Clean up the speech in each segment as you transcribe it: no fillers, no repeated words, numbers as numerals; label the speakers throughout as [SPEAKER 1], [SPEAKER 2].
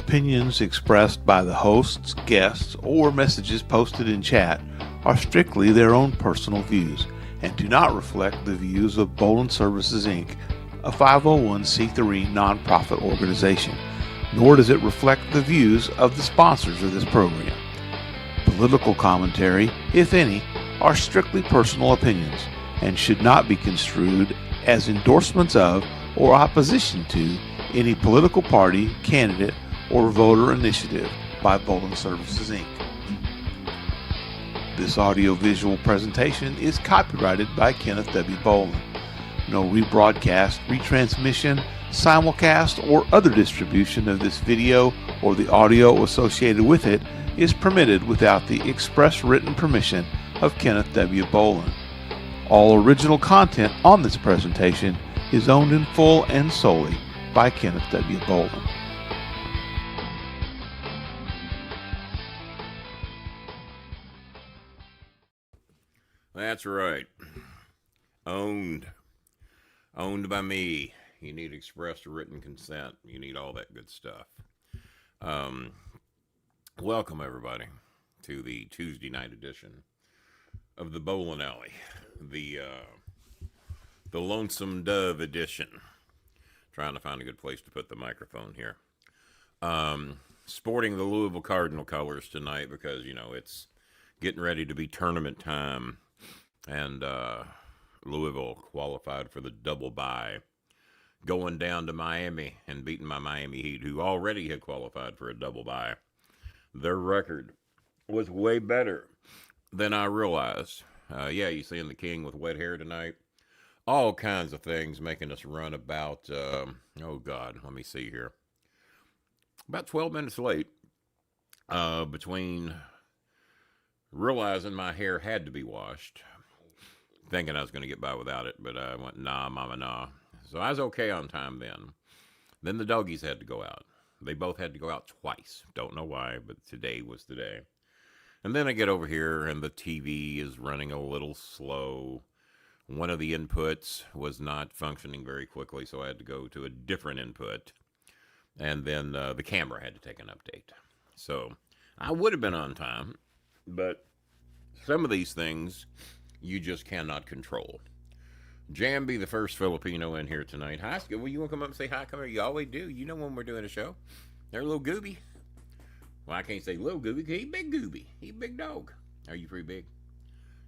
[SPEAKER 1] Opinions expressed by the hosts, guests, or messages posted in chat are strictly their own personal views and do not reflect the views of Bolin Services Inc., a 501c3 nonprofit organization, nor does it reflect the views of the sponsors of this program. Political commentary, if any, are strictly personal opinions and should not be construed as endorsements of or opposition to any political party, candidate, or voter initiative by Bolin Services Inc. This audio-visual presentation is copyrighted by Kenneth W. Bolin. No rebroadcast, retransmission, simulcast, or other distribution of this video or the audio associated with it is permitted without the express written permission of Kenneth W. Bolin. All original content on this presentation is owned in full and solely by Kenneth W. Bolin.
[SPEAKER 2] That's right. Owned. Owned by me. You need express written consent. You need all that good stuff. Welcome, everybody, to the Tuesday night edition of the Bolin Alley. The Lonesome Dove edition. Trying to find a good place to put the microphone here. Sporting the Louisville Cardinal colors tonight because, you know, it's getting ready to be tournament time. And Louisville qualified for the double bye, going down to Miami and beating my Miami Heat, who already had qualified for a double bye. Their record was way better than I realized. Yeah, you seeing the King with wet hair tonight? All kinds of things making us run about, oh God, let me see here. About 12 minutes late between realizing my hair had to be washed, thinking I was going to get by without it, but I went, nah, mama, nah. So I was okay on time then. Then the doggies had to go out. They both had to go out twice. Don't know why, but today was the day. And then I get over here, and the TV is running a little slow. One of the inputs was not functioning very quickly, so I had to go to a different input. And then the camera had to take an update. So I would have been on time, but some of these things you just cannot control. Jambi, the first Filipino in here tonight. Hi, well, you want to come up and say hi? Come here. You always do. You know when we're doing a show. They're a little gooby. Well, I can't say little gooby because he's big gooby. He's a big dog. Are you pretty big?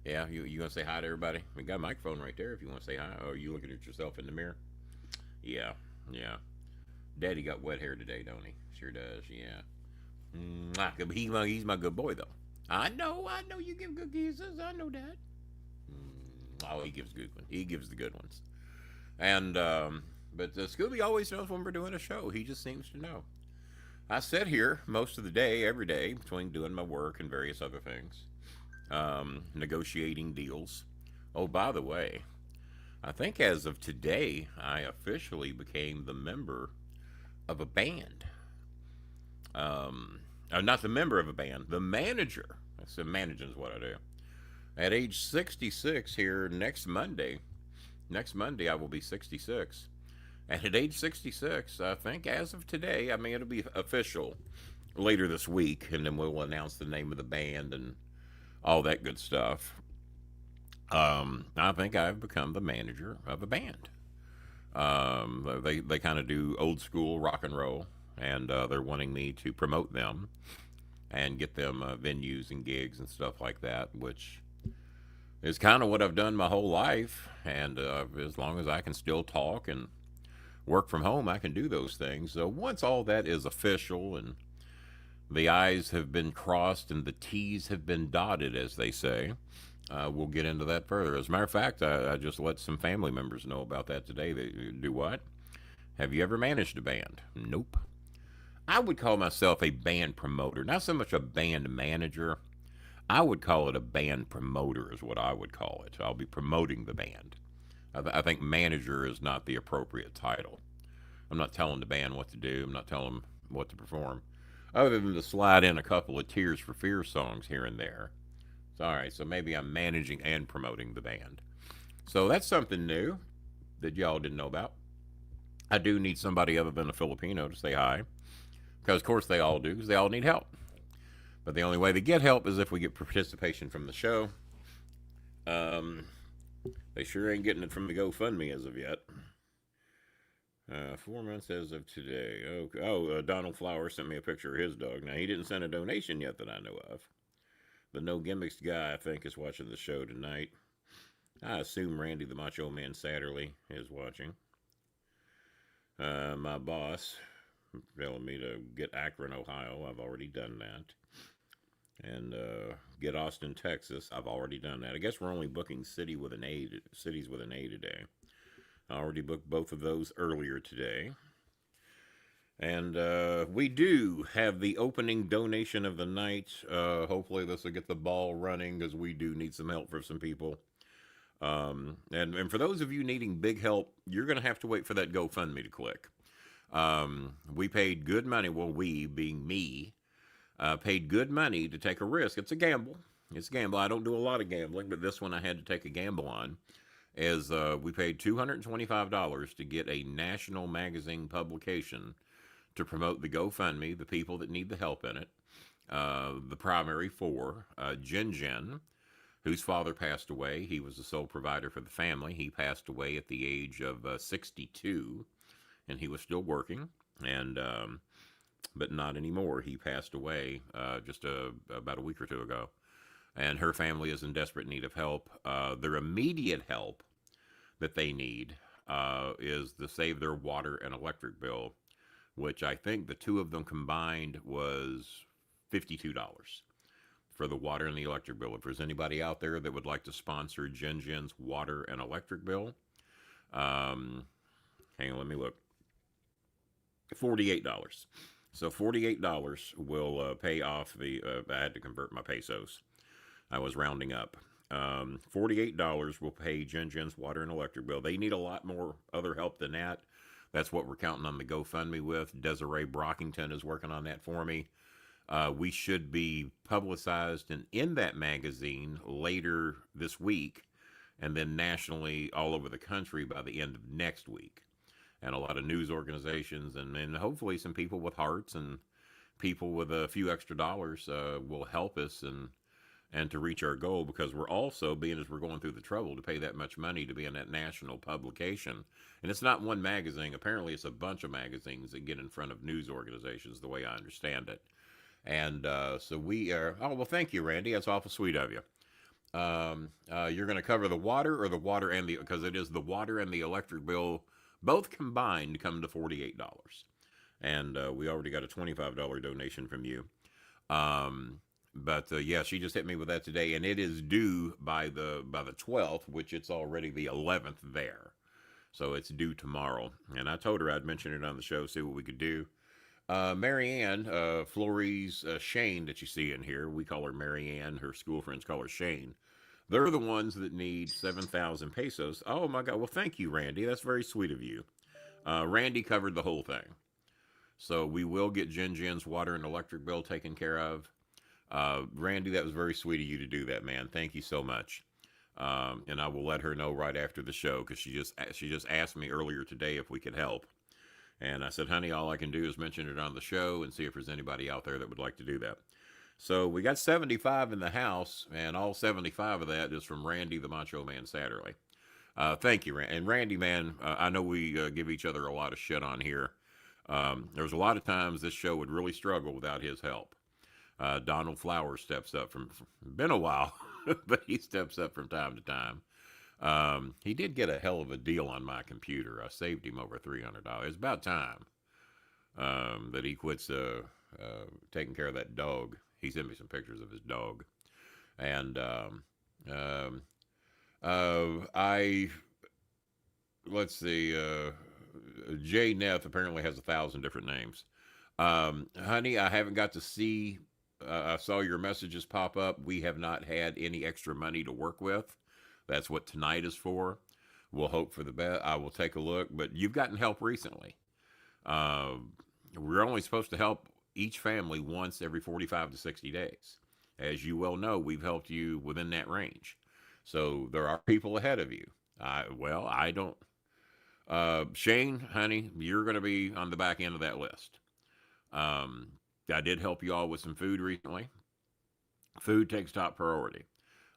[SPEAKER 2] Yeah, you going to say hi to everybody? We got a microphone right there if you want to say hi. Or are you looking at yourself in the mirror? Yeah. Daddy got wet hair today, don't he? Sure does, yeah. He's my good boy, though. I know you give good kisses. I know that. Oh, he gives good ones. He gives the good ones. And, but Scooby always knows when we're doing a show. He just seems to know. I sit here most of the day, every day, between doing my work and various other things, negotiating deals. Oh, by the way, I think as of today, I officially became the member of a band. Not the member of a band, the manager. So managing is what I do. At age 66 here next Monday I will be 66. And at age 66, I think as of today, I mean, it'll be official later this week, and then we'll announce the name of the band and all that good stuff. I think I've become the manager of a band. They kind of do old school rock and roll, and they're wanting me to promote them and get them venues and gigs and stuff like that, which is kind of what I've done my whole life. And as long as I can still talk and work from home, I can do those things. So once all that is official and the I's have been crossed and the T's have been dotted, as they say, we'll get into that further. As a matter of fact, I just let some family members know about that today. They do what? Have you ever managed a band? Nope. I would call myself a band promoter, not so much a band manager. I would call it a band promoter is what I would call it. I'll be promoting the band. I think manager is not the appropriate title. I'm not telling the band what to do. I'm not telling them what to perform, other than to slide in a couple of Tears for Fears songs here and there. So, all right, so maybe I'm managing and promoting the band. So that's something new that y'all didn't know about. I do need somebody other than a Filipino to say hi. Because, of course, they all do, because they all need help. But the only way they get help is if we get participation from the show. Um, they sure ain't getting it from the GoFundMe as of yet. 4 months as of today. Donald Flower sent me a picture of his dog. Now, he didn't send a donation yet that I know of. The No Gimmicks guy, I think, is watching the show tonight. I assume Randy the Macho Man Satterley is watching. My boss telling me to get Akron, Ohio. I've already done that. And get Austin, Texas. I've already done that. I guess we're only booking cities with an A today. I already booked both of those earlier today. And we do have the opening donation of the night. Hopefully, this will get the ball running because we do need some help for some people. And for those of you needing big help, you're going to have to wait for that GoFundMe to click. We paid good money. Well, we, being me, paid good money to take a risk. It's a gamble. It's a gamble. I don't do a lot of gambling, but this one I had to take a gamble on. As we paid $225 to get a national magazine publication to promote the GoFundMe, the people that need the help in it. The primary four, Jin, whose father passed away. He was the sole provider for the family. He passed away at the age of 62, and he was still working, and but not anymore. He passed away just about a week or two ago. And her family is in desperate need of help. Their immediate help that they need is to save their water and electric bill, which I think the two of them combined was $52 for the water and the electric bill. If there's anybody out there that would like to sponsor Jin's water and electric bill, hang on, let me look. $48. So $48 will pay off the. I had to convert my pesos. I was rounding up. $48 will pay Jin's water and electric bill. They need a lot more other help than that. That's what we're counting on the GoFundMe with. Desiree Brockington is working on that for me. We should be publicized and in that magazine later this week, and then nationally all over the country by the end of next week. And a lot of news organizations and hopefully some people with hearts and people with a few extra dollars will help us and to reach our goal, because we're also, being as we're going through the trouble to pay that much money to be in that national publication. And it's not one magazine. Apparently it's a bunch of magazines that get in front of news organizations, the way I understand it. And so we are, oh, well, thank you, Randy. That's awful sweet of you. You're going to cover the water and the, because it is the water and the electric bill, both combined come to $48. And we already got a $25 donation from you. But yeah, she just hit me with that today, and it is due by the 12th, which it's already the 11th there. So it's due tomorrow. And I told her I'd mention it on the show, see what we could do. Marianne, Florie's Shane that you see in here, we call her Marianne. Her school friends call her Shane. They're the ones that need 7,000 pesos. Oh my God. Well, thank you, Randy. That's very sweet of you. Randy covered the whole thing. So we will get Jin's water and electric bill taken care of. Randy, that was very sweet of you to do that, man. Thank you so much. And I will let her know right after the show, because she just asked me earlier today if we could help. And I said, honey, all I can do is mention it on the show and see if there's anybody out there that would like to do that. So we got 75 in the house, and all 75 of that is from Randy the Macho Man Satterley. Thank you, Randy. And Randy, man, I know we give each other a lot of shit on here. There's a lot of times this show would really struggle without his help. Donald Flowers steps up been a while, but he steps up from time to time. He did get a hell of a deal on my computer. I saved him over $300. It's about time that he quits taking care of that dog. He sent me some pictures of his dog. And let's see, Jay Neff apparently has 1,000 different names. Honey, I haven't got to see, I saw your messages pop up. We have not had any extra money to work with. That's what tonight is for. We'll hope for the best. I will take a look, but you've gotten help recently. We're only supposed to help each family once every 45 to 60 days. As you well know, we've helped you within that range. So there are people ahead of you. I don't. Shane, honey, you're going to be on the back end of that list. Um, I did help you all with some food recently. Food takes top priority.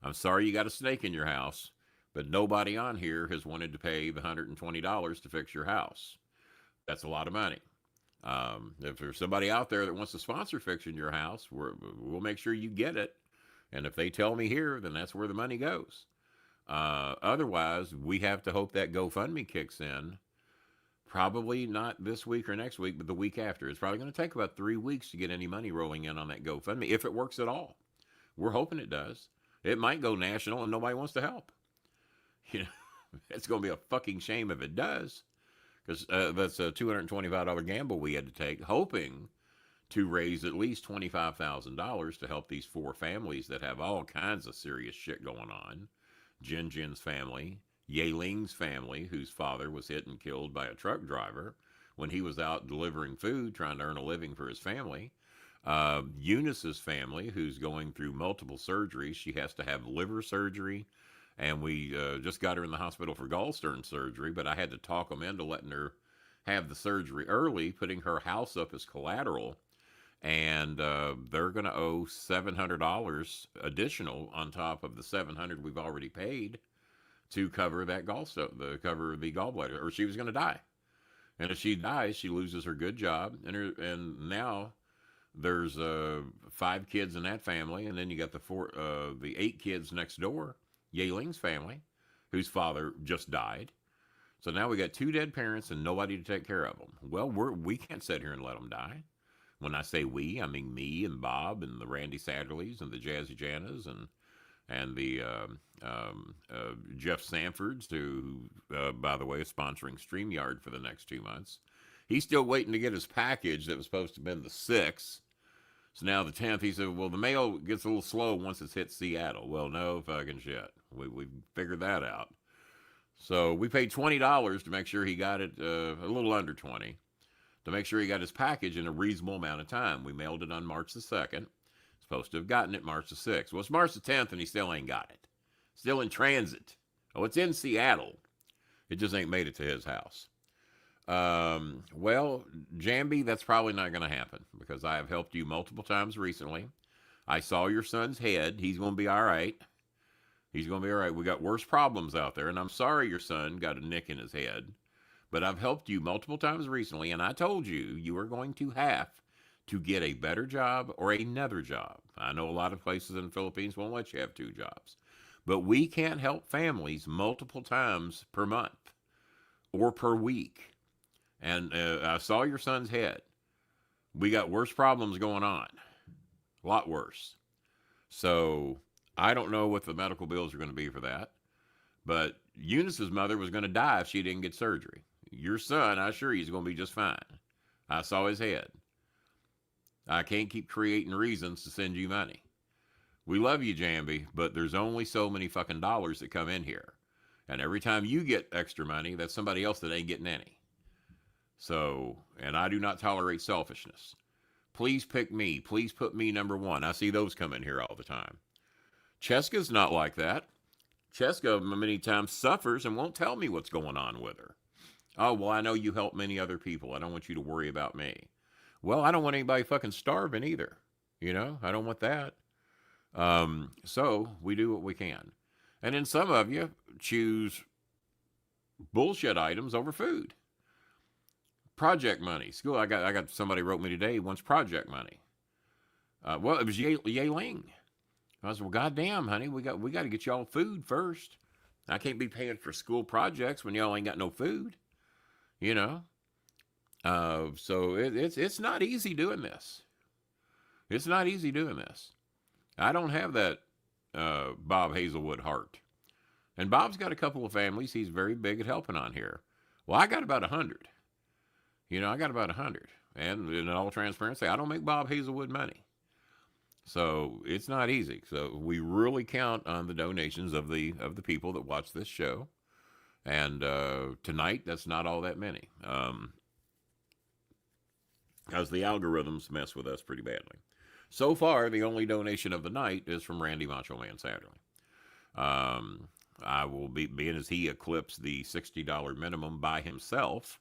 [SPEAKER 2] I'm sorry you got a snake in your house, but nobody on here has wanted to pay the $120 to fix your house. That's a lot of money. If there's somebody out there that wants to sponsor fixing your house, we'll make sure you get it. And if they tell me here, then that's where the money goes. Otherwise, we have to hope that GoFundMe kicks in. Probably not this week or next week, but the week after. It's probably going to take about 3 weeks to get any money rolling in on that GoFundMe, if it works at all. We're hoping it does. It might go national and nobody wants to help. You know, it's going to be a fucking shame if it does, because that's a $225 gamble we had to take, hoping to raise at least $25,000 to help these 4 families that have all kinds of serious shit going on. Jin Jin's family, Ye Ling's family, whose father was hit and killed by a truck driver when he was out delivering food, trying to earn a living for his family. Eunice's family, who's going through multiple surgeries. She has to have liver surgery, and we just got her in the hospital for gallstone surgery, but I had to talk them into letting her have the surgery early, putting her house up as collateral, and they're going to owe $700 additional on top of the $700 we've already paid to cover that gallstone, the cover the gallbladder, or she was going to die. And if she dies, she loses her good job, and now there's 5 kids in that family, and then you got the 8 kids next door, Ye Ling's family, whose father just died. So now we got 2 dead parents and nobody to take care of them. Well, we can't sit here and let them die. When I say we, I mean me and Bob and the Randy Satterleys and the Jazzy Janas and the Jeff Sanfords, who, by the way, is sponsoring StreamYard for the next 2 months. He's still waiting to get his package that was supposed to have been the 6th. So now the 10th, he said, well, the mail gets a little slow once it's hit Seattle. Well, no fucking shit. We figured that out. So we paid $20 to make sure he got it, a little under 20, to make sure he got his package in a reasonable amount of time. We mailed it on March the 2nd. Supposed to have gotten it March the 6th. Well, it's March the 10th and he still ain't got it. Still in transit. Oh, it's in Seattle. It just ain't made it to his house. Well, Jambi, that's probably not going to happen because I have helped you multiple times recently. I saw your son's head. He's going to be all right. He's going to be all right. We got worse problems out there, and I'm sorry your son got a nick in his head, but I've helped you multiple times recently, and I told you you are going to have to get a better job or another job. I know a lot of places in the Philippines won't let you have 2 jobs, but we can't help families multiple times per month or per week. And I saw your son's head. We got worse problems going on. A lot worse. So I don't know what the medical bills are going to be for that. But Eunice's mother was going to die if she didn't get surgery. Your son, I assure you, he's going to be just fine. I saw his head. I can't keep creating reasons to send you money. We love you, Jambi, but there's only so many fucking dollars that come in here. And every time you get extra money, that's somebody else that ain't getting any. So, and I do not tolerate selfishness. Please pick me. Please put me number 1. I see those come in here all the time. Cheska's not like that. Cheska many times suffers and won't tell me what's going on with her. Oh, well, I know you help many other people. I don't want you to worry about me. Well, I don't want anybody fucking starving either. You know, I don't want that. So we do what we can. And then some of you choose bullshit items over food. Project money. School. I got somebody wrote me today. He wants project money. Well, it was Ye Ling. I was, well, goddamn, honey, we got to get y'all food first. I can't be paying for school projects when y'all ain't got no food. You know. So it's not easy doing this. It's not easy doing this. I don't have that Bob Hazelwood heart. And Bob's got a couple of families he's very big at helping on here. Well, I got about 100. You know, I got about 100. And in all transparency, I don't make Bob Hazelwood money. So it's not easy. So we really count on the donations of the people that watch this show. And tonight, that's not all that many. Because the algorithms mess with us pretty badly. So far, the only donation of the night is from Randy Macho Man Satterley. I will being as he eclipsed the $60 minimum by himself,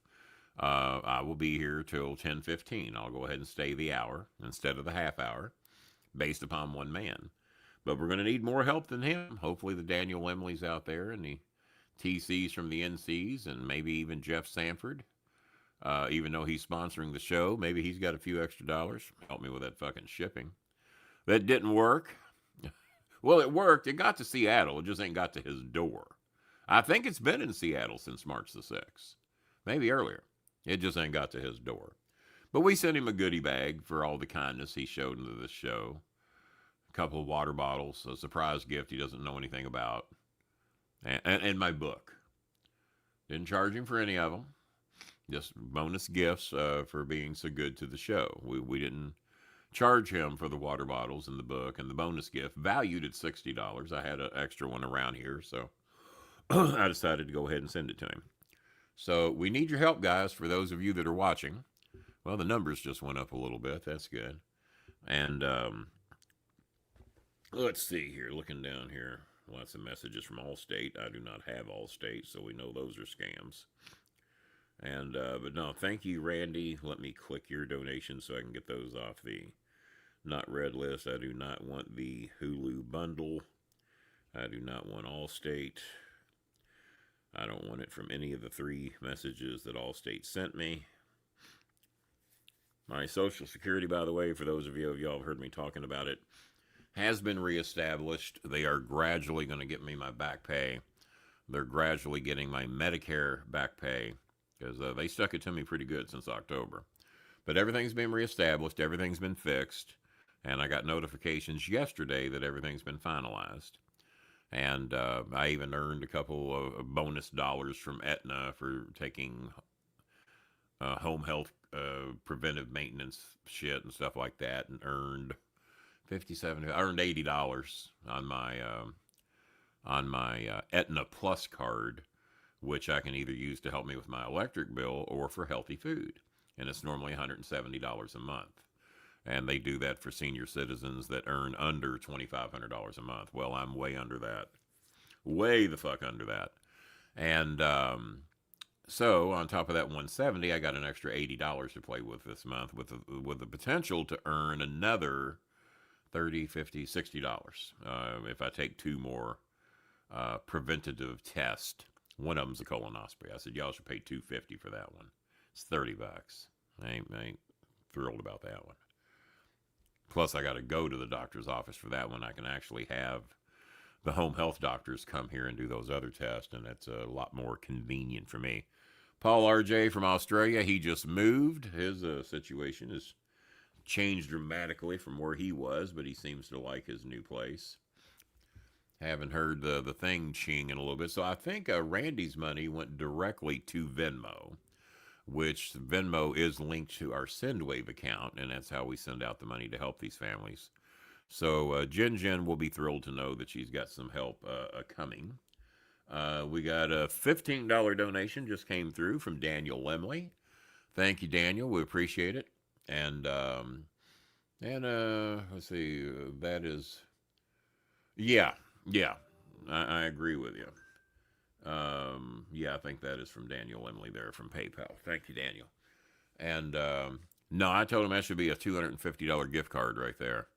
[SPEAKER 2] I will be here till 10:15. I'll go ahead and stay the hour instead of the half hour, based upon one man. But we're going to need more help than him. Hopefully, the Daniel Lemleys out there and the TCs from the NCs, and maybe even Jeff Sanford. Even though he's sponsoring the show, maybe he's got a few extra dollars. Help me with that fucking shipping. That didn't work. Well, it worked. It got to Seattle. It just ain't got to his door. I think it's been in Seattle since March the 6th. Maybe earlier. It just ain't got to his door. But we sent him a goodie bag for all the kindness he showed into this show. A couple of water bottles, a surprise gift he doesn't know anything about, and my book. Didn't charge him for any of them. Just bonus gifts for being so good to the show. We didn't charge him for the water bottles and the book and the bonus gift, valued at $60. I had an extra one around here, so I decided to go ahead and send it to him. So we need your help, guys, for those of you that are watching. Well, the numbers just went up a little bit. That's good. And let's see here. Looking down here. Lots of messages from Allstate. I do not have Allstate, so we know those are scams. And but no, thank you, Randy. Let me click your donation so I can get those off the not read list. I do not want the Hulu bundle. I do not want Allstate. I don't want it from any of the 3 messages that Allstate sent me. My Social Security, by the way, for those of you y'all have heard me talking about it, has been reestablished. They are gradually going to get me my back pay. They're gradually getting my Medicare back pay because they stuck it to me pretty good since October. But everything's been reestablished. Everything's been fixed. And I got notifications yesterday that everything's been finalized. And I even earned a couple of bonus dollars from Aetna for taking home health preventive maintenance shit and stuff like that, and earned I earned $80 on my Aetna Plus card, which I can either use to help me with my electric bill or for healthy food, and it's normally $170 a month. And they do that for senior citizens that earn under $2,500 a month. Well, I'm way under that. Way the fuck under that. And so on top of that 170, I got an extra $80 to play with this month with the potential to earn another $30, $50, $60 if I take 2 more preventative tests. One of them's a colonoscopy. I said, y'all should pay $250 for that one. It's $30. I ain't thrilled about that one. Plus, I got to go to the doctor's office for that one. I can actually have the home health doctors come here and do those other tests, and it's a lot more convenient for me. Paul RJ from Australia, he just moved. His situation has changed dramatically from where he was, but he seems to like his new place. Haven't heard the thing ching in a little bit. So I think Randy's money went directly to Venmo, which Venmo is linked to our SendWave account, and that's how we send out the money to help these families. So Jen will be thrilled to know that she's got some help coming. We got a $15 donation just came through from Daniel Lemley. Thank you, Daniel. We appreciate it. And let's see, that is, yeah, I agree with you. Yeah, I think that is from Daniel Lemley there from PayPal. Thank you, Daniel. And no, I told him that should be a $250 gift card right there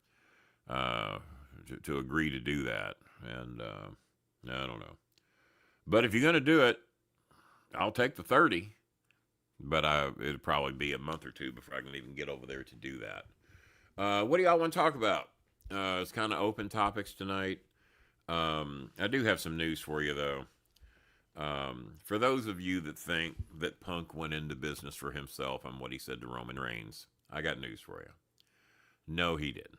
[SPEAKER 2] to agree to do that. And I don't know. But if you're going to do it, I'll take the 30. But it'll probably be a month or 2 before I can even get over there to do that. What do y'all want to talk about? It's kind of open topics tonight. I do have some news for you, though. For those of you that think that Punk went into business for himself on what he said to Roman Reigns, I got news for you. No, he didn't.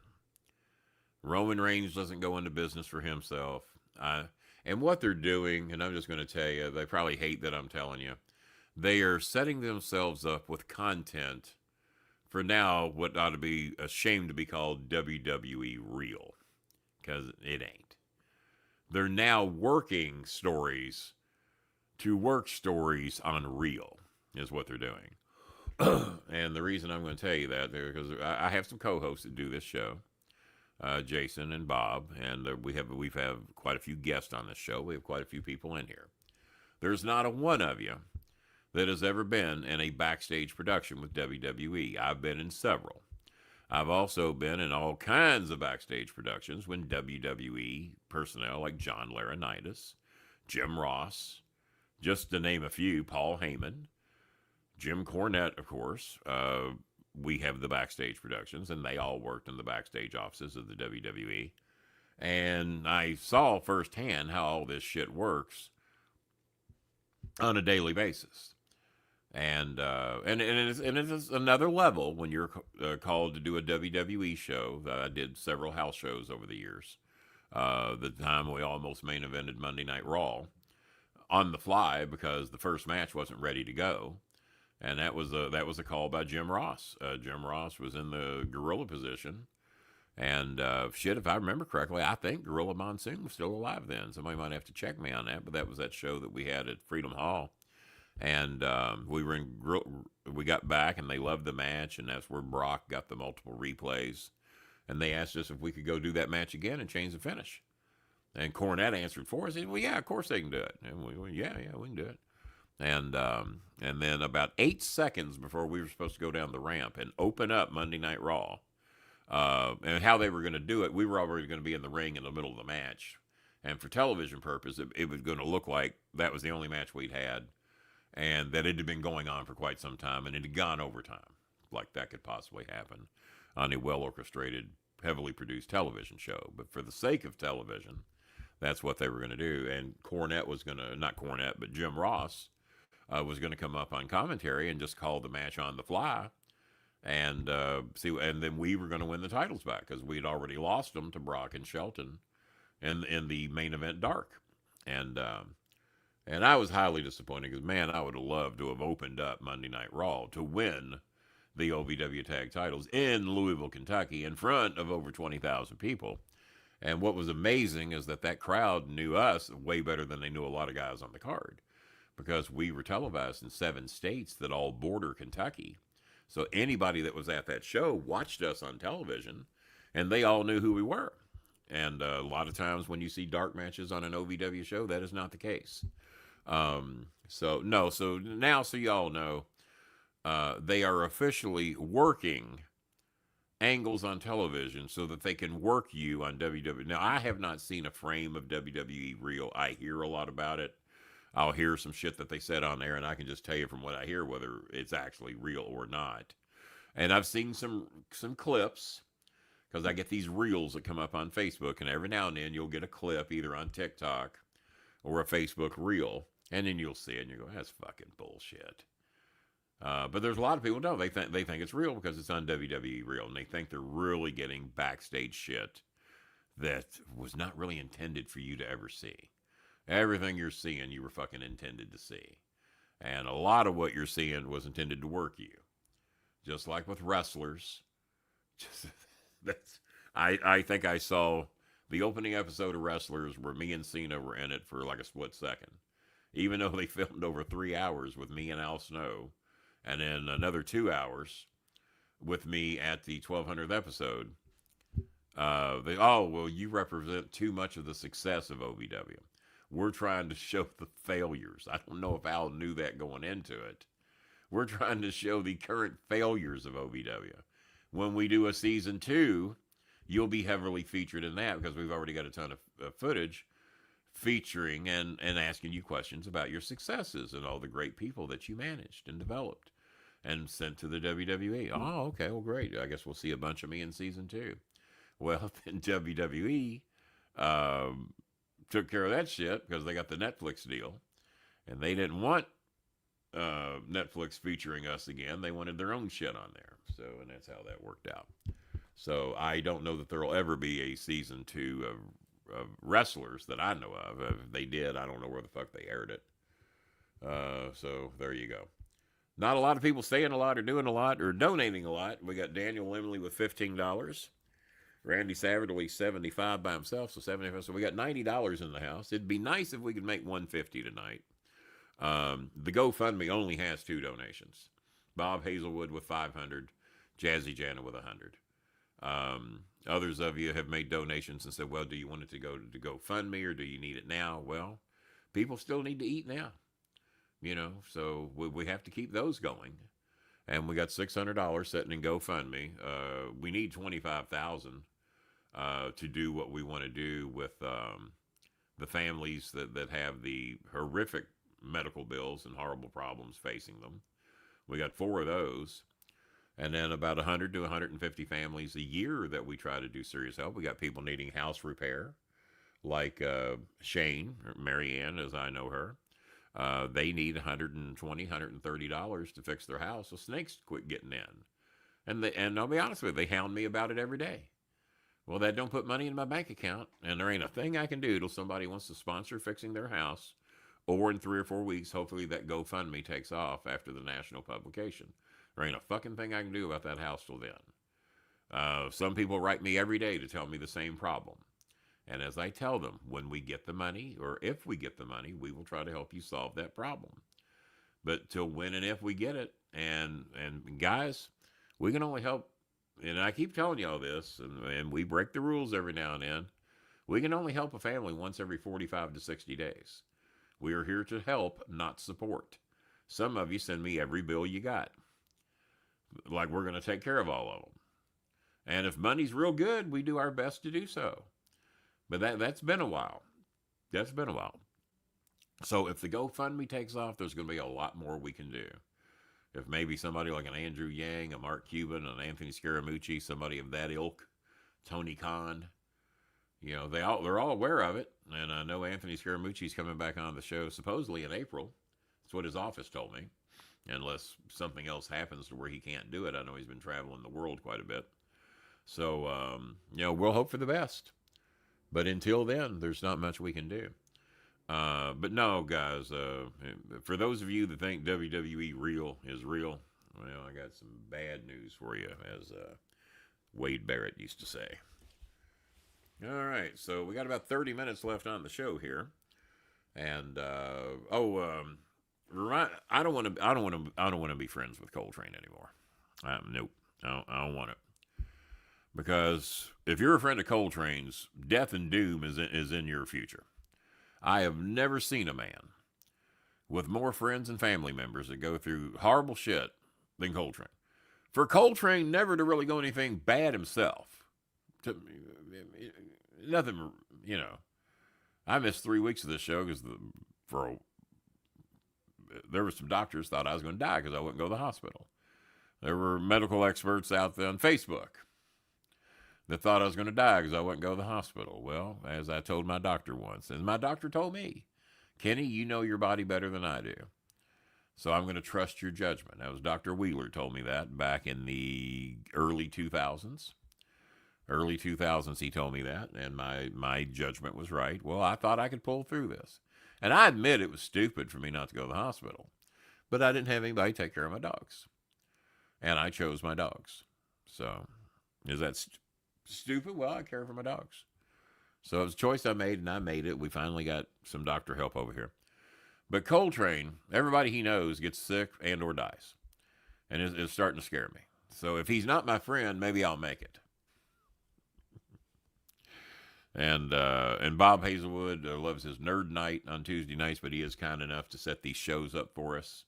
[SPEAKER 2] Roman Reigns doesn't go into business for himself. And what they're doing, and I'm just going to tell you, they probably hate that I'm telling you, they are setting themselves up with content for now what ought to be ashamed to be called WWE Real, because it ain't. They're now working stories to work stories on Real, is what they're doing. And the reason I'm going to tell you that, because I have some co-hosts that do this show, Jason and Bob, and we've had quite a few guests on this show. We have quite a few people in here. There's not a one of you that has ever been in a backstage production with WWE. I've been in several. I've also been in all kinds of backstage productions when WWE personnel like John Laurinaitis, Jim Ross, just to name a few, Paul Heyman, Jim Cornette, of course. We have the backstage productions, and they all worked in the backstage offices of the WWE. And I saw firsthand how all this shit works on a daily basis. And it is another level when you're called to do a WWE show. I did several house shows over the years. The time we almost main evented Monday Night Raw on the fly because the first match wasn't ready to go, and that was a call by Jim Ross. Jim Ross was in the gorilla position, and shit, if I remember correctly, I think Gorilla Monsoon was still alive then. Somebody might have to check me on that, but that was that show that we had at Freedom Hall. And we got back, and they loved the match, and that's where Brock got the multiple replays. And they asked us if we could go do that match again and change the finish. And Cornette answered for us. He said, "Well, yeah, of course they can do it." And we went, "Yeah, we can do it." And then about 8 seconds before we were supposed to go down the ramp and open up Monday Night Raw, and how they were going to do it, we were already going to be in the ring in the middle of the match. And for television purpose, it was going to look like that was the only match we'd had, and that it had been going on for quite some time, and it had gone over time, like that could possibly happen on a well-orchestrated, heavily produced television show. But for the sake of television, that's what they were going to do. And Cornette was going to, not Cornette, but Jim Ross was going to come up on commentary and just call the match on the fly, and and then we were going to win the titles back because we'd already lost them to Brock and Shelton in the main event dark. And I was highly disappointed because, man, I would have loved to have opened up Monday Night Raw to win the OVW tag titles in Louisville, Kentucky, in front of over 20,000 people. And what was amazing is that crowd knew us way better than they knew a lot of guys on the card, because we were televised in 7 states that all border Kentucky. So anybody that was at that show watched us on television, and they all knew who we were. And a lot of times when you see dark matches on an OVW show, that is not the case. So y'all know, they are officially working angles on television so that they can work you on WWE. Now, I have not seen a frame of WWE real. I hear a lot about it. I'll hear some shit that they said on there, and I can just tell you from what I hear whether it's actually real or not. And I've seen some clips, because I get these reels that come up on Facebook, and every now and then you'll get a clip either on TikTok or a Facebook reel, and then you'll see it and you go, "That's fucking bullshit." But there's a lot of people don't. They think it's real because it's on WWE Real, and they think they're really getting backstage shit that was not really intended for you to ever see. Everything you're seeing, you were fucking intended to see. And a lot of what you're seeing was intended to work you. Just like with wrestlers. I think I saw the opening episode of Wrestlers where me and Cena were in it for like a split second. Even though they filmed over 3 hours with me and Al Snow, and then another 2 hours with me at the 1200th episode. You represent too much of the success of OVW. We're trying to show the failures. I don't know if Al knew that going into it. We're trying to show the current failures of OVW. When we do a season 2, you'll be heavily featured in that because we've already got a ton of footage featuring and asking you questions about your successes and all the great people that you managed and developed and sent to the WWE. Oh, okay, well, great. I guess we'll see a bunch of me in season 2. Well, then WWE took care of that shit because they got the Netflix deal, and they didn't want Netflix featuring us again. They wanted their own shit on there. So, and that's how that worked out. So I don't know that there will ever be a season 2 of Wrestlers that I know of. If they did, I don't know where the fuck they aired it. So there you go. Not a lot of people saying a lot or doing a lot or donating a lot. We got Daniel Limley with $15. Randy Savard will be $75 by himself, so $75. So we got $90 in the house. It'd be nice if we could make $150 tonight. The GoFundMe only has 2 donations. Bob Hazelwood with $500, Jazzy Jana with $100. Others of you have made donations and said, well, do you want it to go to GoFundMe or do you need it now? Well, people still need to eat now. So we have to keep those going. And we got $600 sitting in GoFundMe. We need 25,000 to do what we want to do with the families that have the horrific medical bills and horrible problems facing them. We got four of those, and then about 100 to 150 families a year that we try to do serious help. We got people needing house repair, like Shane, or Marianne, as I know her. They need $120, $130 to fix their house, so snakes quit getting in. And I'll be honest with you, they hound me about it every day. Well, that don't put money in my bank account, and there ain't a thing I can do till somebody wants to sponsor fixing their house, or in 3 or 4 weeks, hopefully that GoFundMe takes off after the national publication. There ain't a fucking thing I can do about that house till then. Some people write me every day to tell me the same problem. And as I tell them, when we get the money, or if we get the money, we will try to help you solve that problem. But till when and if we get it, and guys, we can only help. And I keep telling you all this, and we break the rules every now and then. We can only help a family once every 45 to 60 days. We are here to help, not support. Some of you send me every bill you got. Like we're going to take care of all of them. And if money's real good, we do our best to do so. But that's been a while. That's been a while. So if the GoFundMe takes off, there's going to be a lot more we can do. If maybe somebody like an Andrew Yang, a Mark Cuban, an Anthony Scaramucci, somebody of that ilk, Tony Khan, they're all aware of it. And I know Anthony Scaramucci's coming back on the show supposedly in April. That's what his office told me. Unless something else happens to where he can't do it. I know he's been traveling the world quite a bit. So, we'll hope for the best. But until then, there's not much we can do. But no, guys, for those of you that think WWE is real, well, I got some bad news for you, as Wade Barrett used to say. All right, so we got about 30 minutes left on the show here, and I don't want to be friends with Coltrane anymore. Nope, I don't want it. Because if you're a friend of Coltrane's, death and doom is in your future. I have never seen a man with more friends and family members that go through horrible shit than Coltrane. For Coltrane never to really go anything bad himself. Nothing, I missed 3 weeks of this show because there were some doctors thought I was going to die because I wouldn't go to the hospital. There were medical experts out there on Facebook that thought I was going to die because I wouldn't go to the hospital. Well, as I told my doctor once, and my doctor told me, Kenny, you know your body better than I do. So I'm going to trust your judgment. That was Dr. Wheeler told me that back in the early 2000s. Early 2000s, he told me that, and my judgment was right. Well, I thought I could pull through this. And I admit it was stupid for me not to go to the hospital. But I didn't have anybody take care of my dogs. And I chose my dogs. So, is that stupid? Well, I care for my dogs. So it was a choice I made, and I made it. We finally got some doctor help over here. But Coltrane, everybody he knows gets sick and or dies. And it's starting to scare me. So if he's not my friend, maybe I'll make it. And Bob Hazelwood loves his Nerd Night on Tuesday nights, but he is kind enough to set these shows up for us.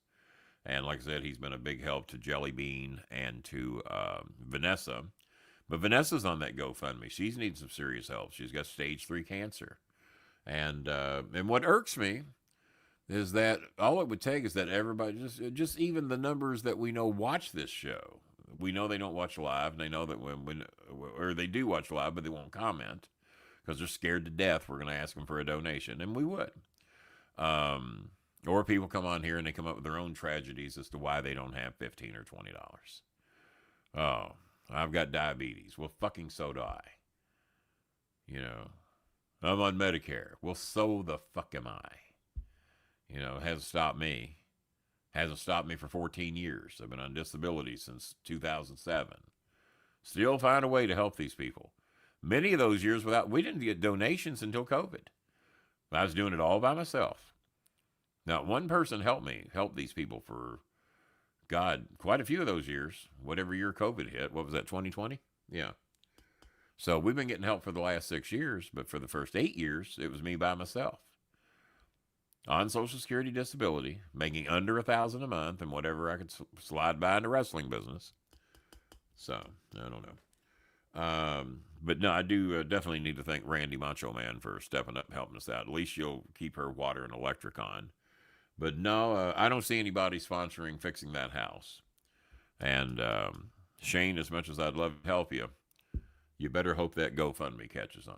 [SPEAKER 2] And like I said, he's been a big help to Jelly Bean and to Vanessa. But Vanessa's on that GoFundMe. She's needing some serious help. She's got stage 3 cancer. And what irks me is that all it would take is that everybody, just even the numbers that we know watch this show. We know they don't watch live, and they know that or they do watch live, but they won't comment because they're scared to death we're going to ask them for a donation, and we would. Or people come on here and they come up with their own tragedies as to why they don't have $15 or $20. Oh, I've got diabetes. Well, fucking so do I. I'm on Medicare. Well, so the fuck am I. It hasn't stopped me. Hasn't stopped me for 14 years. I've been on disability since 2007. Still find a way to help these people. Many of those years we didn't get donations until COVID. I was doing it all by myself. Now, one person helped these people for, God, quite a few of those years. Whatever year COVID hit. What was that, 2020? Yeah. So we've been getting help for the last 6 years, but for the first 8 years, it was me by myself. on Social Security disability, making under $1,000 a month, and whatever I could slide by in the wrestling business. So I don't know. But no, I do definitely need to thank Randy Macho Man for stepping up and helping us out. At least you'll keep her water and electric on. But no, I don't see anybody sponsoring fixing that house. And Shane, as much as I'd love to help you, you better hope that GoFundMe catches on.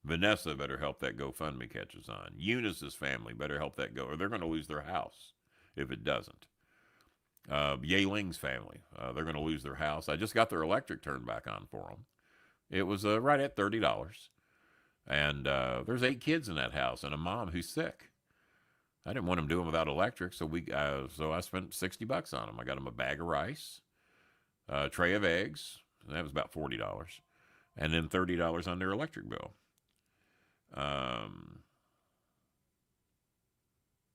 [SPEAKER 2] Vanessa better help that GoFundMe catches on. Eunice's family better help that go, or they're going to lose their house if it doesn't. Yay Ling's family, they're going to lose their house. I just got their electric turned back on for them. It was right at $30. And there's 8 kids in that house and a mom who's sick. I didn't want them doing without electric, so I spent $60 on them. I got them a bag of rice, a tray of eggs, and that was about $40, and then $30 on their electric bill.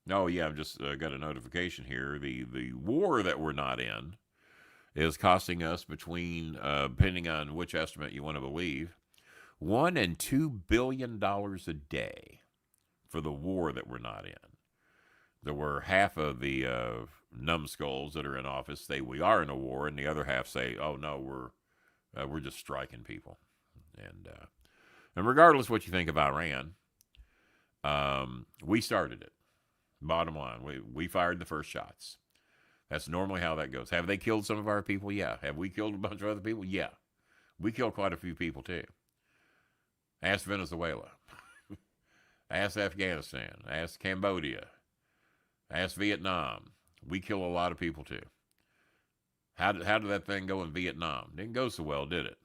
[SPEAKER 2] Oh yeah, I've just got a notification here. The war that we're not in is costing us between, depending on which estimate you want to believe, $1 and $2 billion a day for the war that we're not in. There were half of the numbskulls that are in office say we are in a war, and the other half say, "Oh no, we're just striking people." And regardless what you think of Iran, we started it. Bottom line, we fired the first shots. That's normally how that goes. Have they killed some of our people? Yeah. Have we killed a bunch of other people? Yeah. We killed quite a few people too. Ask Venezuela. Ask Afghanistan. Ask Cambodia. Ask Vietnam. We kill a lot of people too. How did that thing go in Vietnam? Didn't go so well, did it?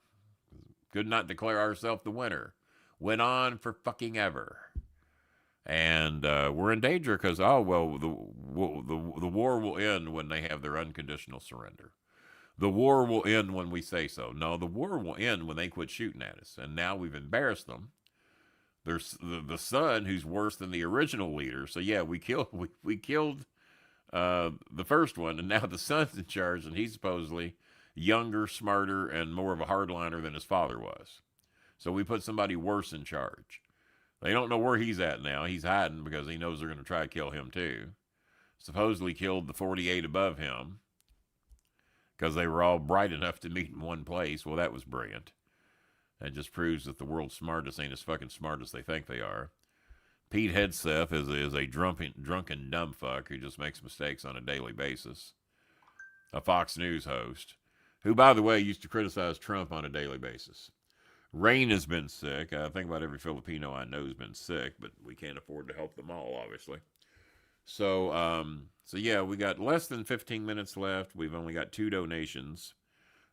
[SPEAKER 2] Could not declare ourselves the winner. Went on for fucking ever. And we're in danger because, the war will end when they have their unconditional surrender. The war will end when we say so. No, the war will end when they quit shooting at us. And now we've embarrassed them. There's the son who's worse than the original leader. So yeah, we killed the first one, and now the son's in charge, and he's supposedly younger, smarter, and more of a hardliner than his father was. So we put somebody worse in charge. They don't know where he's at now. He's hiding because he knows they're going to try to kill him too. Supposedly killed the 48 above him because they were all bright enough to meet in one place. Well, that was brilliant. That just proves that the world's smartest ain't as fucking smart as they think they are. Pete Hegseth is a drunken dumb fuck who just makes mistakes on a daily basis. A Fox News host who, by the way, used to criticize Trump on a daily basis. Rain has been sick. I think about every Filipino I know has been sick, but we can't afford to help them all, obviously. So yeah, we got less than 15 minutes left. We've only got 2 donations.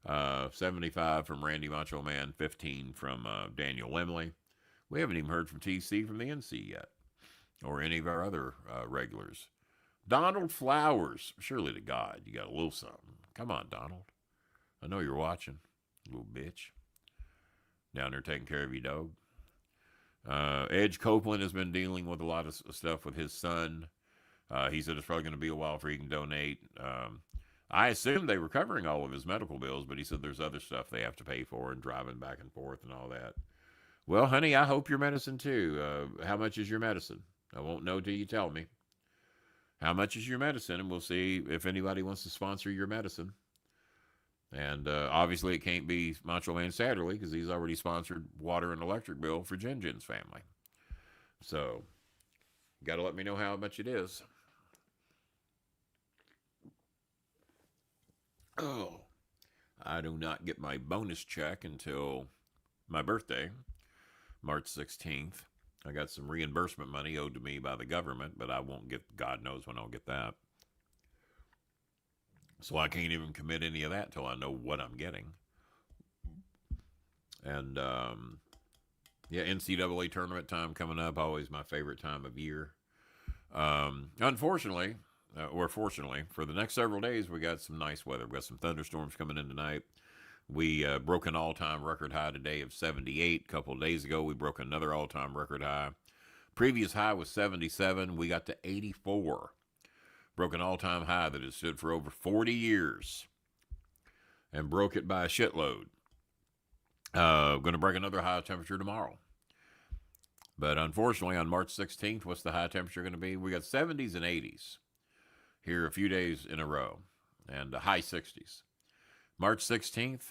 [SPEAKER 2] 75 from Randy Macho Man, 15 from Daniel Lemley. We haven't even heard from TC from the NC yet, or any of our other regulars. Donald Flowers, surely to God, you got a little something. Come on, Donald. I know you're watching, little bitch. Down there taking care of your dog. Edge Copeland has been dealing with a lot of stuff with his son. He said it's probably going to be a while before he can donate. I assumed they were covering all of his medical bills, but he said there's other stuff they have to pay for and driving back and forth and all that. Well, honey, I hope your medicine too. How much is your medicine? I won't know till you tell me. How much is your medicine? And we'll see if anybody wants to sponsor your medicine. And obviously it can't be Macho Man Satterley because he's already sponsored water and electric bill for Jin's family. So, got to let me know how much it is. Oh, I do not get my bonus check until my birthday, March 16th. I got some reimbursement money owed to me by the government, but I won't get, God knows when I'll get that. So I can't even commit any of that until I know what I'm getting. And, yeah, NCAA tournament time coming up, always my favorite time of year. Unfortunately, or fortunately, for the next several days, we got some nice weather. We got some thunderstorms coming in tonight. We broke an all-time record high today of 78. A couple of days ago, we broke another all-time record high. Previous high was 77. We got to 84. Broke an all-time high that had stood for over 40 years. And broke it by a shitload. Going to break another high temperature tomorrow. But unfortunately, on March 16th, what's the high temperature going to be? We got 70s and 80s here a few days in a row, and the high 60s. March 16th,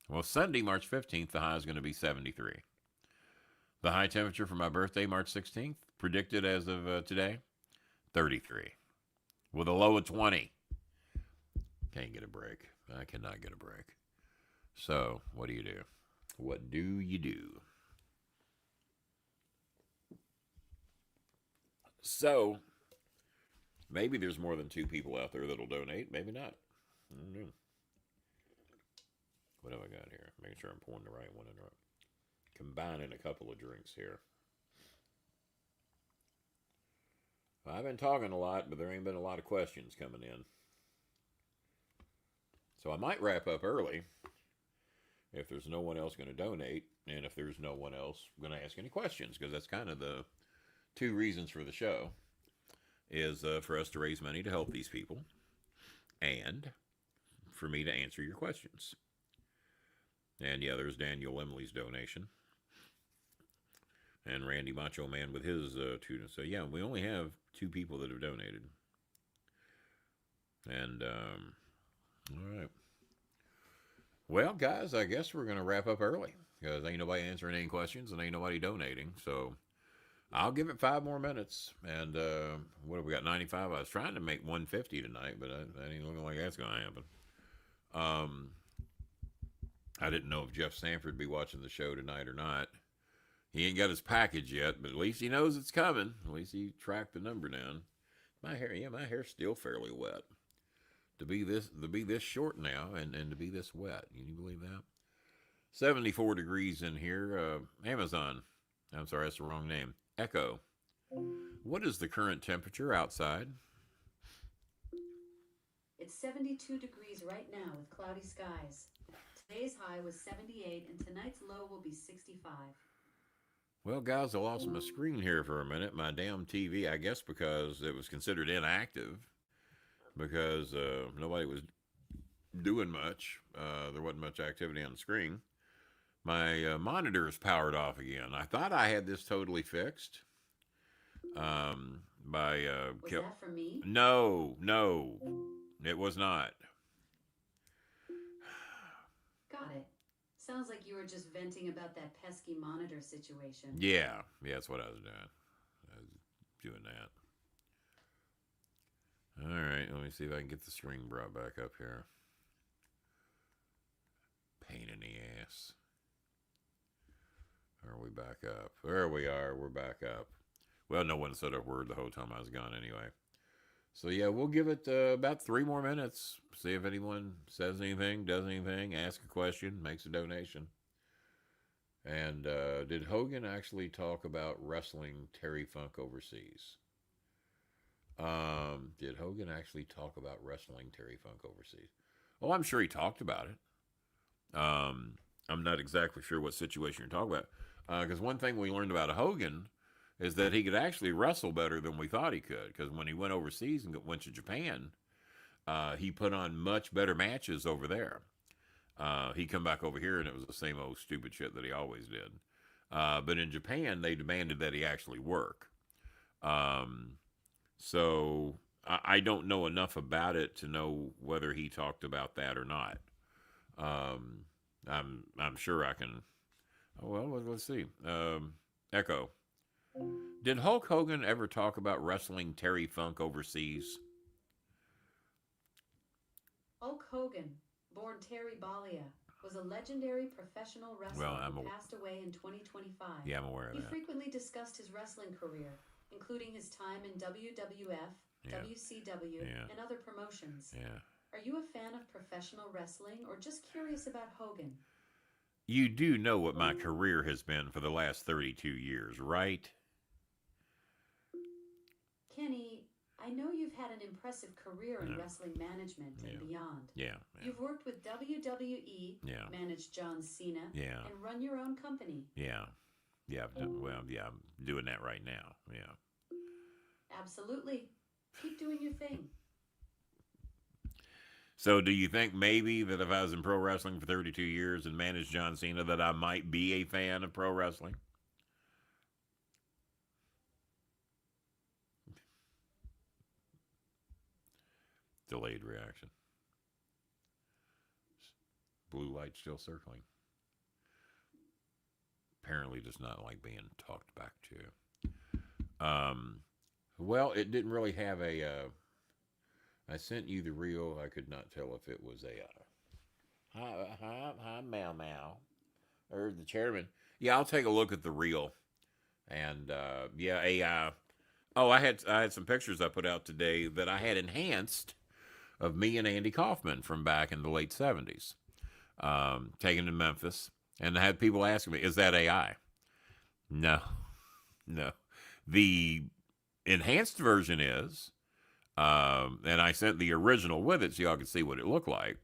[SPEAKER 2] well, Sunday, March 15th, the high is going to be 73. The high temperature for my birthday, March 16th, predicted as of today, 33, with a low of 20. Can't get a break. I cannot get a break. So, what do you do? What do you do? So, maybe there's more than two people out there that'll donate. Maybe not. I don't know. What have I got here? Making sure I'm pouring the right one in. Combining a couple of drinks here. Well, I've been talking a lot, but there ain't been a lot of questions coming in. So I might wrap up early if there's no one else going to donate, and if there's no one else going to ask any questions, because that's kind of the two reasons for the show, is for us to raise money to help these people, and for me to answer your questions. And yeah, there's Daniel Emily's donation, and Randy Macho Man with his two. So yeah, we only have two people that have donated. And all right. Well, guys, I guess we're gonna wrap up early because ain't nobody answering any questions and ain't nobody donating. So I'll give it 5 more minutes. And what have we got? 95. I was trying to make 150 tonight, but that ain't looking like that's gonna happen. I didn't know if Jeff Sanford would be watching the show tonight or not. He ain't got his package yet, but at least he knows it's coming. At least he tracked the number down. My hair's still fairly wet. To be this short now and to be this wet. Can you believe that? 74 degrees in here. Amazon. I'm sorry, that's the wrong name. Echo. What is the current temperature outside?
[SPEAKER 3] It's 72 degrees right now with cloudy skies. Today's high was 78 and tonight's low will be 65.
[SPEAKER 2] Well, guys, I lost my screen here for a minute. My damn TV, I guess because it was considered inactive. Because nobody was doing much. There wasn't much activity on the screen. My monitor is powered off again. I thought I had this totally fixed.
[SPEAKER 3] Was that for me?
[SPEAKER 2] No, it was not.
[SPEAKER 3] Got it. Sounds like you were just venting about that pesky monitor situation.
[SPEAKER 2] Yeah, that's what I was doing. I was doing that. All right, let me see if I can get the screen brought back up here. Pain in the ass. Are we back up? There we are. We're back up. Well, no one said a word the whole time I was gone anyway. So, yeah, we'll give it about 3 more minutes. See if anyone says anything, does anything, asks a question, makes a donation. And did Hogan actually talk about wrestling Terry Funk overseas? Did Hogan actually talk about wrestling Terry Funk overseas? Oh, I'm sure he talked about it. I'm not exactly sure what situation you're talking about. Because one thing we learned about Hogan is that he could actually wrestle better than we thought he could. Because when he went overseas and went to Japan, he put on much better matches over there. He come back over here and it was the same old stupid shit that he always did. But in Japan, they demanded that he actually work. So I don't know enough about it to know whether he talked about that or not. I'm sure I can. Oh, well, let's see. Echo. Did Hulk Hogan ever talk about wrestling Terry Funk overseas?
[SPEAKER 3] Hulk Hogan, born Terry Bollin, was a legendary professional wrestler who passed away in 2025.
[SPEAKER 2] Yeah, I'm aware of that.
[SPEAKER 3] He frequently discussed his wrestling career, including his time in WWF, WCW, and other promotions.
[SPEAKER 2] Yeah.
[SPEAKER 3] Are you a fan of professional wrestling or just curious about Hogan?
[SPEAKER 2] You do know what my career has been for the last 32 years, right?
[SPEAKER 3] Kenny, I know you've had an impressive career in wrestling management and beyond.
[SPEAKER 2] Yeah.
[SPEAKER 3] You've worked with WWE, managed John Cena, and run your own company.
[SPEAKER 2] Yeah. I'm doing that right now. Yeah.
[SPEAKER 3] Absolutely. Keep doing your thing.
[SPEAKER 2] So do you think maybe that if I was in pro wrestling for 32 years and managed John Cena that I might be a fan of pro wrestling? delayed reaction. Blue light still circling. Apparently does not like being talked back to. Well, it didn't really have a... I sent you the reel. I could not tell if it was a... hi, Meow Meow. Or the chairman. Yeah, I'll take a look at the reel. And, yeah, oh, I had some pictures I put out today that I had enhanced of me and Andy Kaufman from back in the late 70s. Taken to Memphis. And I had people asking me, is that AI? No. The enhanced version is, and I sent the original with it so y'all could see what it looked like.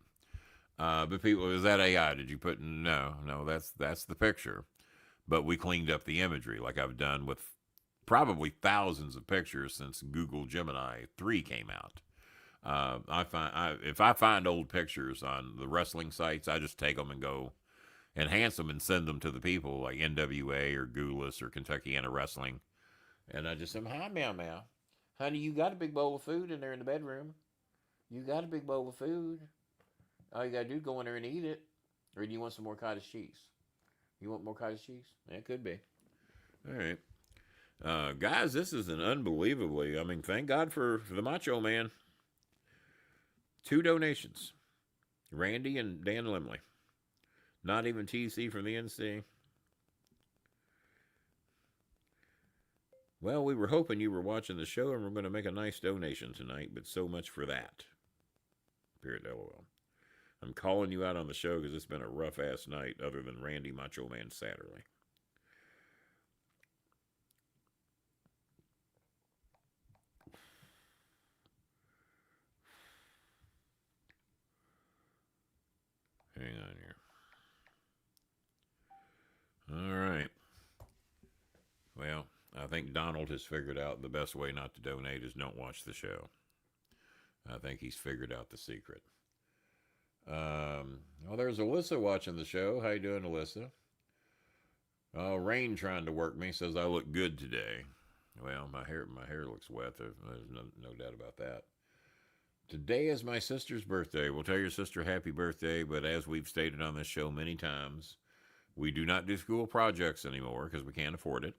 [SPEAKER 2] But people, is that AI? Did you put, no, that's the picture. But we cleaned up the imagery like I've done with probably thousands of pictures since Google Gemini 3 came out. If I find old pictures on the wrestling sites, I just take them and go enhance them and send them to the people like NWA or Gulas or Kentuckiana Wrestling. And I just say, hi, Meow Meow. Honey, you got a big bowl of food in there in the bedroom. You got a big bowl of food. All you got to do is go in there and eat it. Or do you want some more cottage cheese? You want more cottage cheese? It could be. All right. Guys, this is an unbelievably, I mean, thank God for the Macho Man. 2 donations. Randy and Dan Limley. Not even TC from the NC. Well, we were hoping you were watching the show and we're going to make a nice donation tonight, but so much for that. Period, LOL. I'm calling you out on the show because it's been a rough-ass night other than Randy Macho Man Satterley. Hang on here. All right. Well, I think Donald has figured out the best way not to donate is don't watch the show. I think he's figured out the secret. Well, there's Alyssa watching the show. How you doing, Alyssa? Rain trying to work me says I look good today. Well, my hair looks wet. There's no doubt about that. Today is my sister's birthday. We'll tell your sister happy birthday, but as we've stated on this show many times, we do not do school projects anymore because we can't afford it.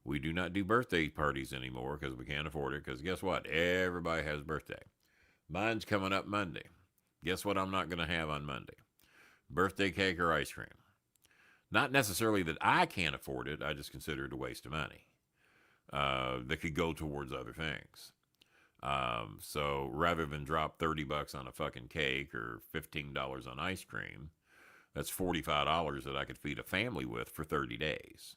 [SPEAKER 2] We do not do birthday parties anymore because we can't afford it, because guess what? Everybody has a birthday. Mine's coming up Monday. Guess what I'm not going to have on Monday? Birthday cake or ice cream. Not necessarily that I can't afford it. I just consider it a waste of money that could go towards other things. So rather than drop $30 on a fucking cake or $15 on ice cream, that's $45 that I could feed a family with for 30 days.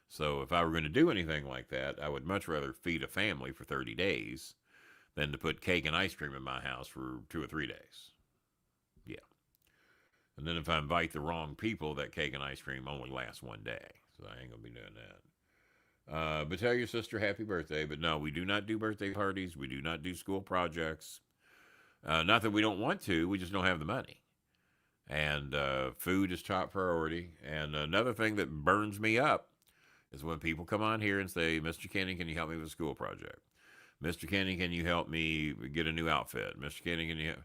[SPEAKER 2] So if I were going to do anything like that, I would much rather feed a family for 30 days than to put cake and ice cream in my house for 2 or 3 days. Yeah. And then if I invite the wrong people, that cake and ice cream only lasts 1 day. So I ain't going to be doing that. But tell your sister happy birthday. But no, we do not do birthday parties. We do not do school projects. Not that we don't want to. We just don't have the money. And food is top priority. And another thing that burns me up is when people come on here and say, Mr. Kenny, can you help me with a school project? Mr. Kenny, can you help me get a new outfit? Mr. Kenny, can you help?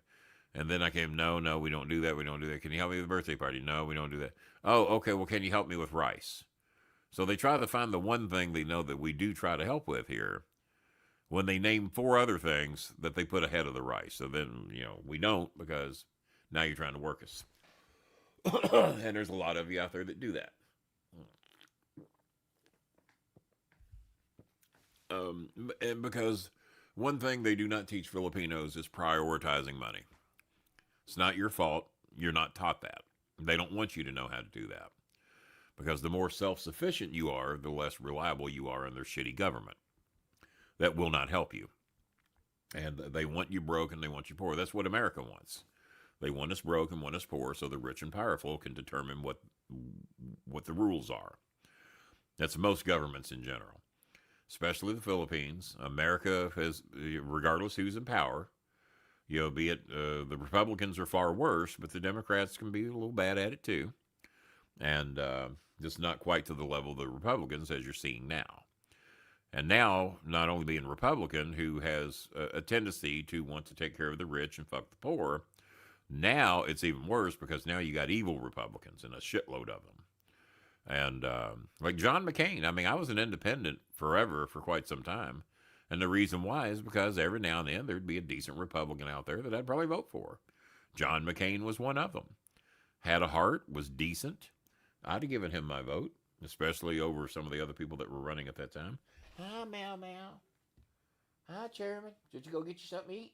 [SPEAKER 2] And then I came, no, we don't do that. We don't do that. Can you help me with a birthday party? No, we don't do that. Oh, okay, well, can you help me with rice? So they try to find the one thing they know that we do try to help with here when they name 4 other things that they put ahead of the rice. So then, we don't, because now you're trying to work us. And there's a lot of you out there that do that. And because one thing they do not teach Filipinos is prioritizing money. It's not your fault. You're not taught that. They don't want you to know how to do that. Because the more self-sufficient you are, the less reliable you are in their shitty government. That will not help you. And they want you broke and they want you poor. That's what America wants. They want us broke and want us poor so the rich and powerful can determine what the rules are. That's most governments in general. Especially the Philippines. America has, regardless who's in power, be it the Republicans are far worse, but the Democrats can be a little bad at it too. And just not quite to the level of the Republicans as you're seeing now. And now, not only being Republican, who has a tendency to want to take care of the rich and fuck the poor, now it's even worse because now you got evil Republicans and a shitload of them. And like John McCain, I mean, I was an independent forever for quite some time. And the reason why is because every now and then there'd be a decent Republican out there that I'd probably vote for. John McCain was one of them. Had a heart, was decent. I'd have given him my vote, especially over some of the other people that were running at that time. Hi, Meow Meow. Hi, Chairman. Did you go get you something to eat?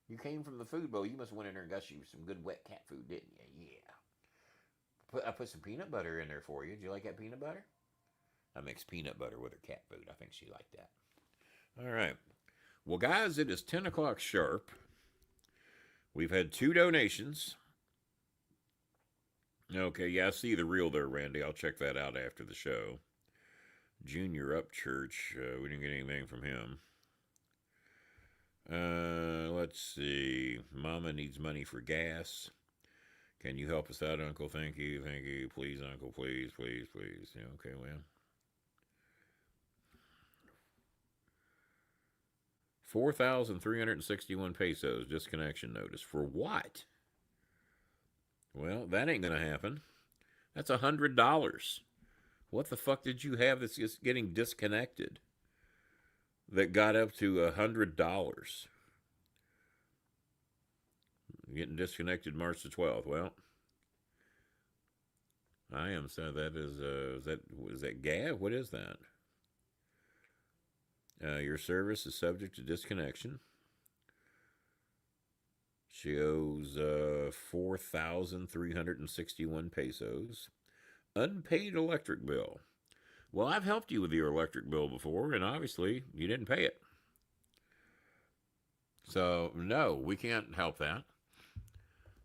[SPEAKER 2] You came from the food bowl. You must have went in there and got you some good wet cat food, didn't you? Yeah. I put some peanut butter in there for you. Did you like that peanut butter? I mixed peanut butter with her cat food. I think she liked that. All right. Well, guys, it is 10 o'clock sharp. We've had 2 donations. Okay, yeah, I see the reel there, Randy. I'll check that out after the show. Junior Up Church. We didn't get anything from him. Let's see. Mama needs money for gas. Can you help us out, Uncle? Thank you. Thank you. Please, Uncle. Please, please, please. Yeah, okay, well. 4,361 pesos disconnection notice. For what? Well, that ain't going to happen. That's $100. What the fuck did you have that's just getting disconnected that got up to $100? Getting disconnected March the 12th. Well, I am so that is that gas? What is that? Your service is subject to disconnection. She owes 4,361 pesos. Unpaid electric bill. Well, I've helped you with your electric bill before, and obviously you didn't pay it. So, no, we can't help that.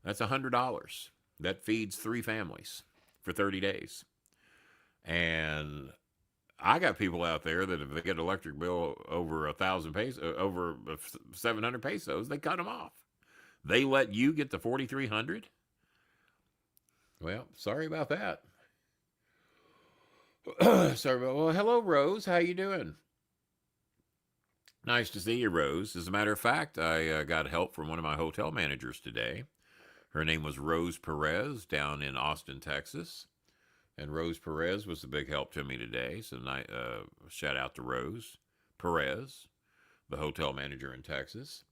[SPEAKER 2] That's $100. That feeds 3 families for 30 days. And I got people out there that if they get an electric bill over 1,000 pesos, over 700 pesos, they cut them off. They let you get the 4,300? Well, sorry about that. Sorry about, well, hello, Rose. How you doing? Nice to see you, Rose. As a matter of fact, I got help from one of my hotel managers today. Her name was Rose Perez down in Austin, Texas. And Rose Perez was a big help to me today. So shout out to Rose Perez, the hotel manager in Texas.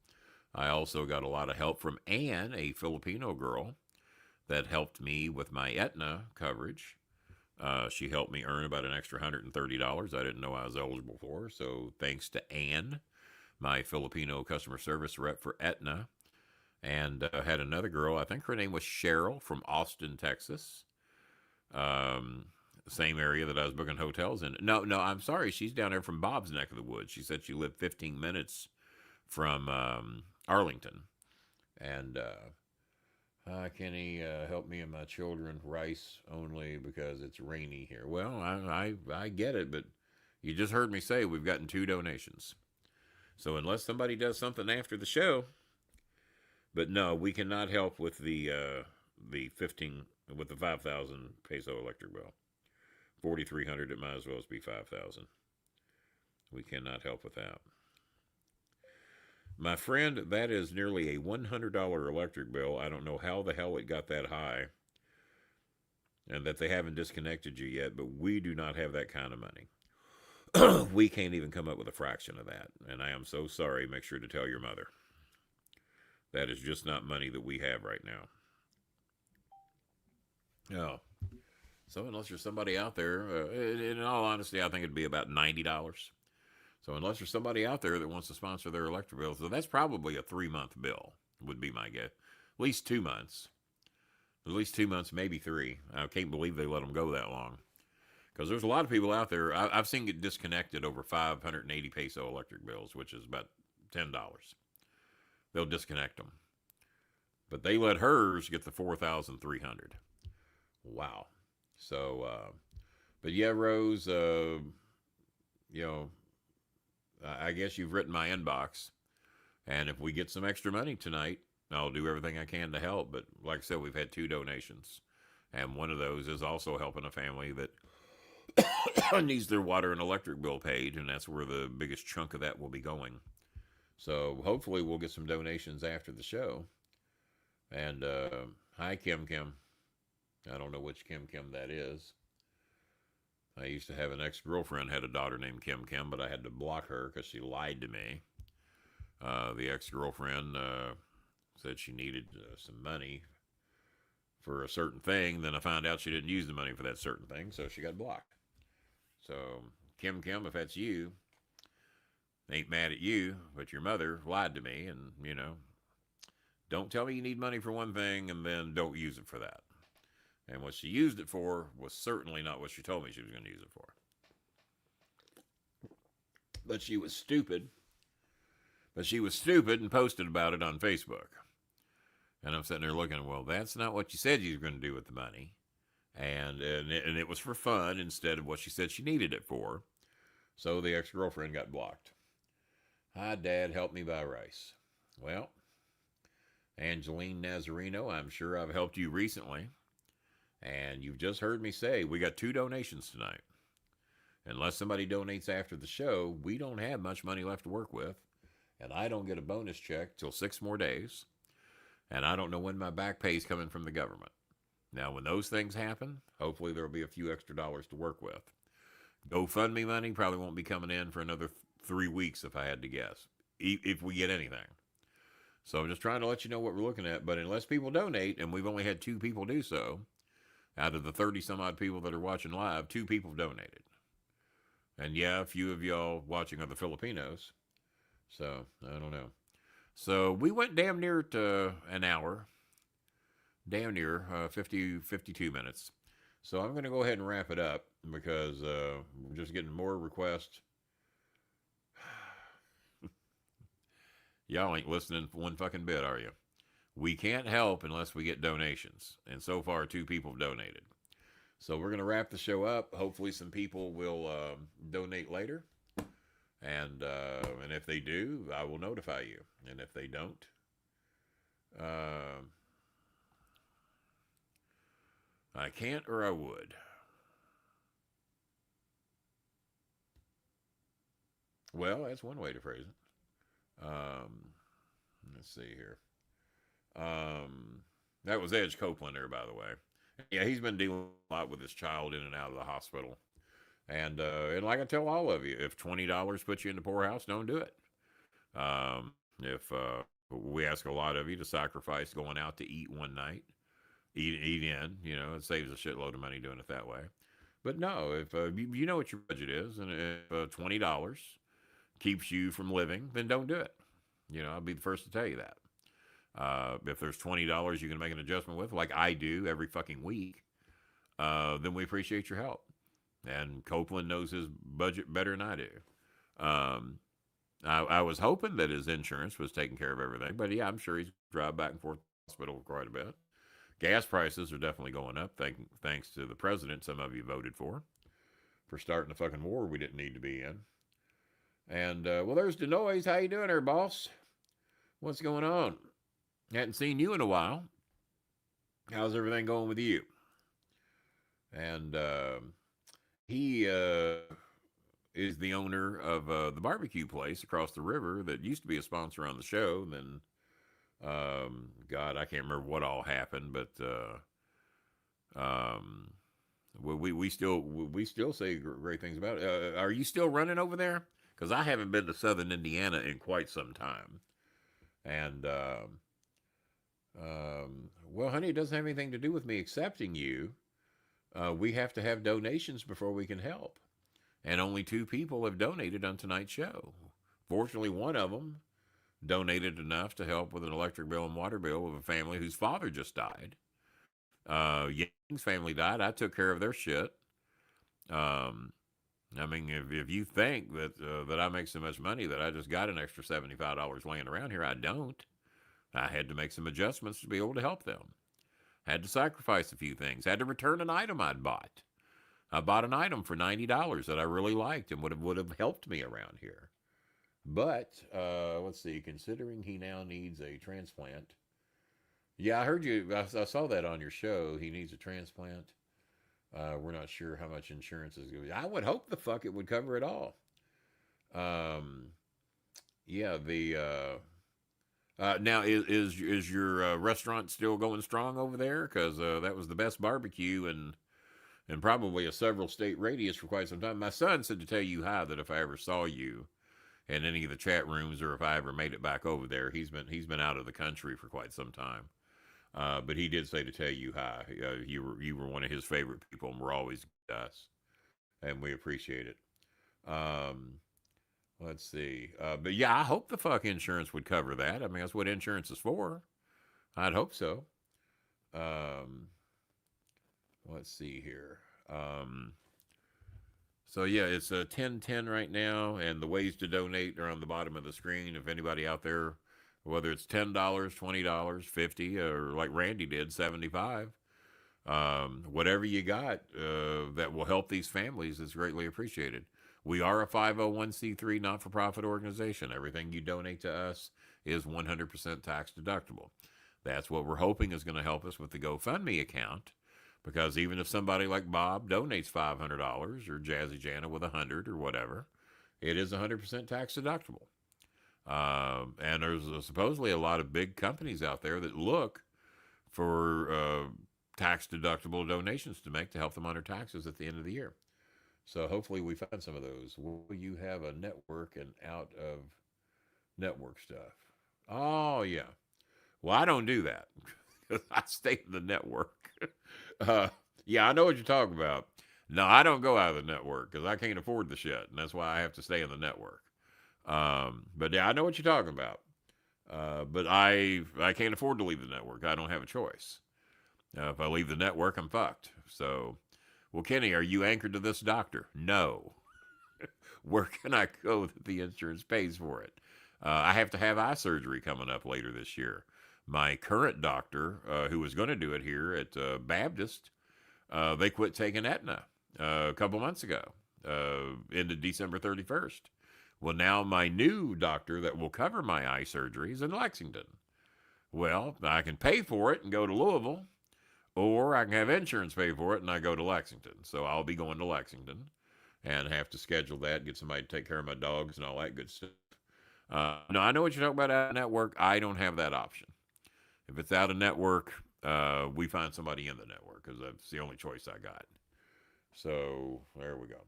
[SPEAKER 2] I also got a lot of help from Ann, a Filipino girl, that helped me with my Aetna coverage. She helped me earn about an extra $130 I didn't know I was eligible for. So thanks to Ann, my Filipino customer service rep for Aetna. And I had another girl, I think her name was Cheryl from Austin, Texas. Same area that I was booking hotels in. No, I'm sorry. She's down there from Bob's neck of the woods. She said she lived 15 minutes from Arlington. And can he help me and my children rice only because it's rainy here? Well, I get it, but you just heard me say we've gotten 2 donations. So unless somebody does something after the show, but no, we cannot help with the 5,000 peso electric bill. 4,300, it might as well be 5,000. We cannot help with that. My friend, that is nearly a $100 electric bill. I don't know how the hell it got that high and that they haven't disconnected you yet, but we do not have that kind of money. We can't even come up with a fraction of that, and I am so sorry. Make sure to tell your mother. That is just not money that we have right now. No. So unless there's somebody out there, in all honesty, I think it'd be about $90. So unless there's somebody out there that wants to sponsor their electric bill, so that's probably a 3-month bill, would be my guess. At least 2 months. At least 2 months, maybe 3. I can't believe they let them go that long. Because there's a lot of people out there, I've seen get disconnected over 580 peso electric bills, which is about $10. They'll disconnect them. But they let hers get the 4,300. Wow. So, but yeah, Rose, I guess you've written my inbox. And if we get some extra money tonight, I'll do everything I can to help. But like I said, we've had 2 donations. And one of those is also helping a family that needs their water and electric bill paid, and that's where the biggest chunk of that will be going. So hopefully we'll get some donations after the show. And hi, Kim Kim. I don't know which Kim Kim that is. I used to have an ex-girlfriend, had a daughter named Kim Kim, but I had to block her because she lied to me. The ex-girlfriend said she needed some money for a certain thing. Then I found out she didn't use the money for that certain thing, so she got blocked. So, Kim Kim, if that's you, ain't mad at you, but your mother lied to me, and, you know, don't tell me you need money for one thing and then don't use it for that. And what she used it for was certainly not what she told me she was going to use it for. But she was stupid. And posted about it on Facebook. And I'm sitting there looking, well, that's not what you said you were going to do with the money. And it was for fun instead of what she said she needed it for. So the ex-girlfriend got blocked. Hi, Dad, help me buy rice. Well, Angeline Nazarino, I'm sure I've helped you recently. And you've just heard me say we got 2 donations tonight. Unless somebody donates after the show, we don't have much money left to work with. And I don't get a bonus check till 6 more days. And I don't know when my back pay is coming from the government. Now, when those things happen, hopefully there'll be a few extra dollars to work with. GoFundMe money probably won't be coming in for another 3 weeks if I had to guess, if we get anything. So I'm just trying to let you know what we're looking at. But unless people donate, and we've only had 2 people do so, out of the 30-some-odd people that are watching live, 2 people have donated. And yeah, a few of y'all watching are the Filipinos. So, I don't know. So, we went damn near to an hour. Damn near 52 minutes. So, I'm going to go ahead and wrap it up because we're just getting more requests. Y'all ain't listening for one fucking bit, are you? We can't help unless we get donations. And so far, 2 people have donated. So we're going to wrap the show up. Hopefully some people will donate later. And if they do, I will notify you. And if they don't, I can't or I would. Well, that's one way to phrase it. Let's see here. That was Edge Copeland there, by the way. Yeah, he's been dealing a lot with his child in and out of the hospital. And like I tell all of you, if $20 puts you in the poorhouse, don't do it. If we ask a lot of you to sacrifice going out to eat one night, eat in, you know, it saves a shitload of money doing it that way. But no, if you know what your budget is, and if $20 keeps you from living, then don't do it. You know, I'll be the first to tell you that. If there's $20 you can make an adjustment with, like I do every fucking week, then we appreciate your help. And Copeland knows his budget better than I do. I was hoping that his insurance was taking care of everything, but yeah, I'm sure he's drive back and forth to the hospital quite a bit. Gas prices are definitely going up, thanks to the president some of you voted for starting a fucking war we didn't need to be in. And, well, there's Denoise. How you doing there, boss? What's going on? Hadn't seen you in a while. How's everything going with you? And he is the owner of the barbecue place across the river that used to be a sponsor on the show. Then, God, I can't remember what all happened, but we still say great things about it. Are you still running over there? Because I haven't been to Southern Indiana in quite some time. And well, honey, it doesn't have anything to do with me accepting you. We have to have donations before we can help. And only 2 people have donated on tonight's show. Fortunately, one of them donated enough to help with an electric bill and water bill of a family whose father just died. Yang's family died. I took care of their shit. I mean, if you think that I make so much money that I just got an extra $75 laying around here, I don't. I had to make some adjustments to be able to help them. Had to sacrifice a few things. Had to return an item I'd bought. I bought an item for $90 that I really liked and would have helped me around here. But, let's see, considering he now needs a transplant. Yeah, I heard you. I saw that on your show. He needs a transplant. We're not sure how much insurance is going to be. I would hope the fuck it would cover it all. Um, yeah, now is your restaurant still going strong over there? Because that was the best barbecue and probably a several state radius for quite some time. My son said to tell you hi, that if I ever saw you in any of the chat rooms or if I ever made it back over there, he's been out of the country for quite some time. But he did say to tell you hi. You were one of his favorite people, and we're always good to us, and we appreciate it. Um, let's see. But yeah, I hope the fuck insurance would cover that. I mean, that's what insurance is for. I'd hope so. Um, let's see here. Um, so yeah, it's a 1010 right now, and the ways to donate are on the bottom of the screen. If anybody out there, whether it's $10, $20, 50, or like Randy did, 75, whatever you got that will help these families is greatly appreciated. We are a 501c3 not-for-profit organization. Everything you donate to us is 100% tax deductible. That's what we're hoping is going to help us with the GoFundMe account, because even if somebody like Bob donates $500 or Jazzy Jana with 100 or whatever, it is 100% tax deductible. And there's supposedly a lot of big companies out there that look for tax deductible donations to make to help them on their taxes at the end of the year. So hopefully we find some of those. Will you have a network and out of network stuff? Oh, yeah. Well, I don't do that. I stay in the network. uh, yeah, I know what you're talking about. No, I don't go out of the network because I can't afford the shit, and that's why I have to stay in the network. But yeah, I know what you're talking about. But I can't afford to leave the network. I don't have a choice. If I leave the network, I'm fucked. So, well, Kenny, are you anchored to this doctor? No. Where can I go that the insurance pays for it? I have to have eye surgery coming up later this year. My current doctor, who was going to do it here at Baptist, they quit taking Aetna a couple months ago, ended December 31st. Well, now my new doctor that will cover my eye surgery is in Lexington. Well, I can pay for it and go to Louisville, or I can have insurance pay for it and I go to Lexington. So I'll be going to Lexington and have to schedule that, get somebody to take care of my dogs and all that good stuff. No, I know what you're talking about out of network. I don't have that option. If it's out of network, we find somebody in the network because that's the only choice I got. So there we go.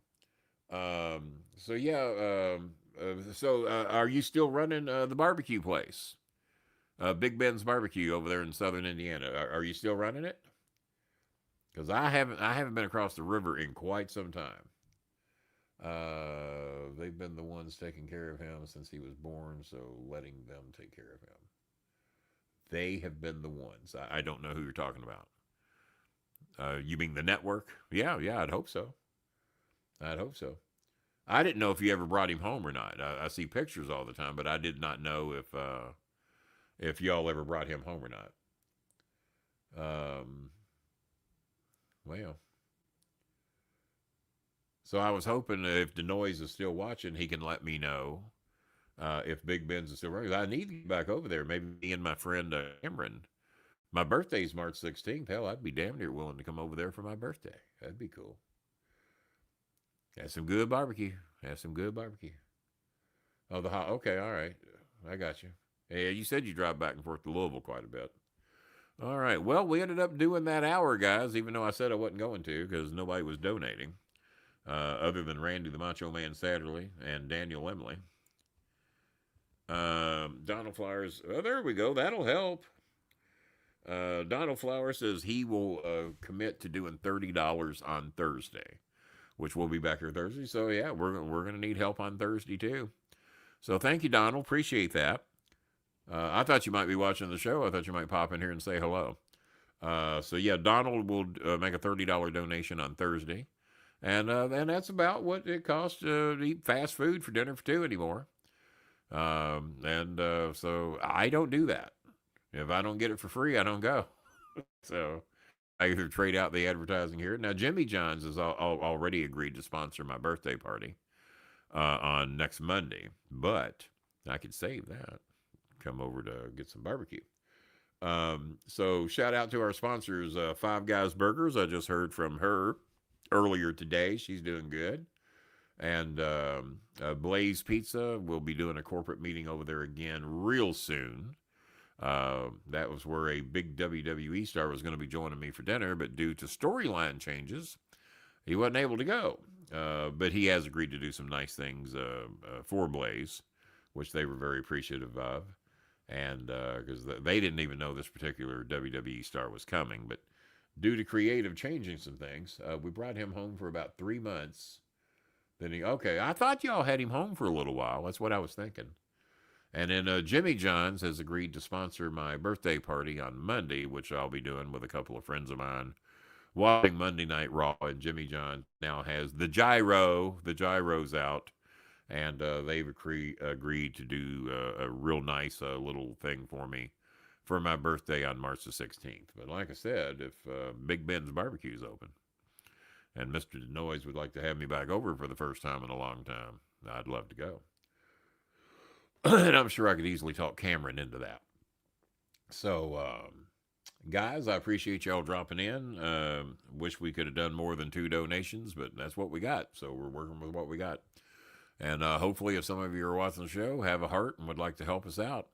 [SPEAKER 2] So yeah, are you still running the barbecue place? Big Ben's Barbecue over there in southern Indiana. Are you still running it? Because I haven't been across the river in quite some time. They've been the ones taking care of him since he was born, so letting them take care of him. They have been the ones. I don't know who you're talking about. You mean the network? Yeah, I'd hope so. I'd hope so. I didn't know if you ever brought him home or not. I see pictures all the time, but I did not know if y'all ever brought him home or not. Well, so I was hoping if Denoise is still watching, he can let me know if Big Ben's is still running. I need to get back over there. Maybe me and my friend Cameron. My birthday's March 16th. Hell, I'd be damn near willing to come over there for my birthday. That'd be cool. Have some good barbecue. Oh, okay, all right. I got you. Yeah, you said you drive back and forth to Louisville quite a bit. All right. Well, we ended up doing that hour, guys, even though I said I wasn't going to because nobody was donating, other than Randy the Macho Man Satterley and Daniel Emily. Donald Flowers. Oh, there we go. That'll help. Donald Flowers says he will commit to doing $30 on Thursday, which we'll be back here Thursday. So yeah, we're gonna need help on Thursday too. So thank you, Donald. Appreciate that. I thought you might be watching the show. I thought you might pop in here and say hello. So yeah, Donald will make a $30 donation on Thursday, and that's about what it costs to eat fast food for dinner for two anymore. So I don't do that. If I don't get it for free, I don't go. So I either trade out the advertising here. Now, Jimmy John's has already agreed to sponsor my birthday party on next Monday, but I could save that. Come over to get some barbecue. So shout out to our sponsors, Five Guys Burgers. I just heard from her earlier today. She's doing good. And Blaze Pizza will be doing a corporate meeting over there again real soon. That was where a big WWE star was going to be joining me for dinner, but due to storyline changes, he wasn't able to go. But he has agreed to do some nice things for Blaze, which they were very appreciative of. And because they didn't even know this particular WWE star was coming, but due to creative changing some things, we brought him home for about 3 months. Then okay, I thought y'all had him home for a little while. That's what I was thinking. And then Jimmy John's has agreed to sponsor my birthday party on Monday, which I'll be doing with a couple of friends of mine, watching Monday Night Raw. And Jimmy John now has the gyro. The gyro's out. And they've agreed to do a real nice little thing for me for my birthday on March the 16th. But like I said, if Big Ben's Barbecue's open and Mr. Denoise would like to have me back over for the first time in a long time, I'd love to go. And I'm sure I could easily talk Cameron into that. So, guys, I appreciate y'all dropping in. Wish we could have done more than 2 donations, but that's what we got. So we're working with what we got. And hopefully, if some of you are watching the show, have a heart and would like to help us out,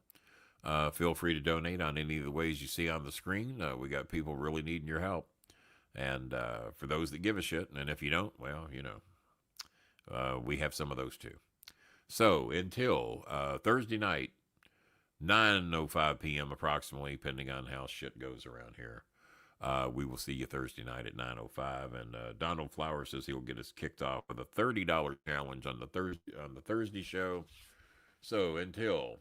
[SPEAKER 2] feel free to donate on any of the ways you see on the screen. We got people really needing your help. And for those that give a shit, and if you don't, well, we have some of those too. So until Thursday night, 9:05 p.m. approximately, depending on how shit goes around here. We will see you Thursday night at 9:05. And Donald Flower says he'll get us kicked off with a $30 challenge on the Thursday show. So until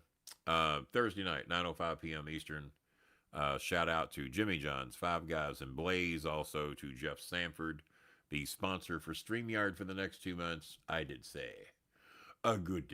[SPEAKER 2] Thursday night, 9:05 p.m. Eastern. Shout out to Jimmy John's, Five Guys, and Blaze. Also to Jeff Sanford, the sponsor for StreamYard for the next 2 months. I did say a good day.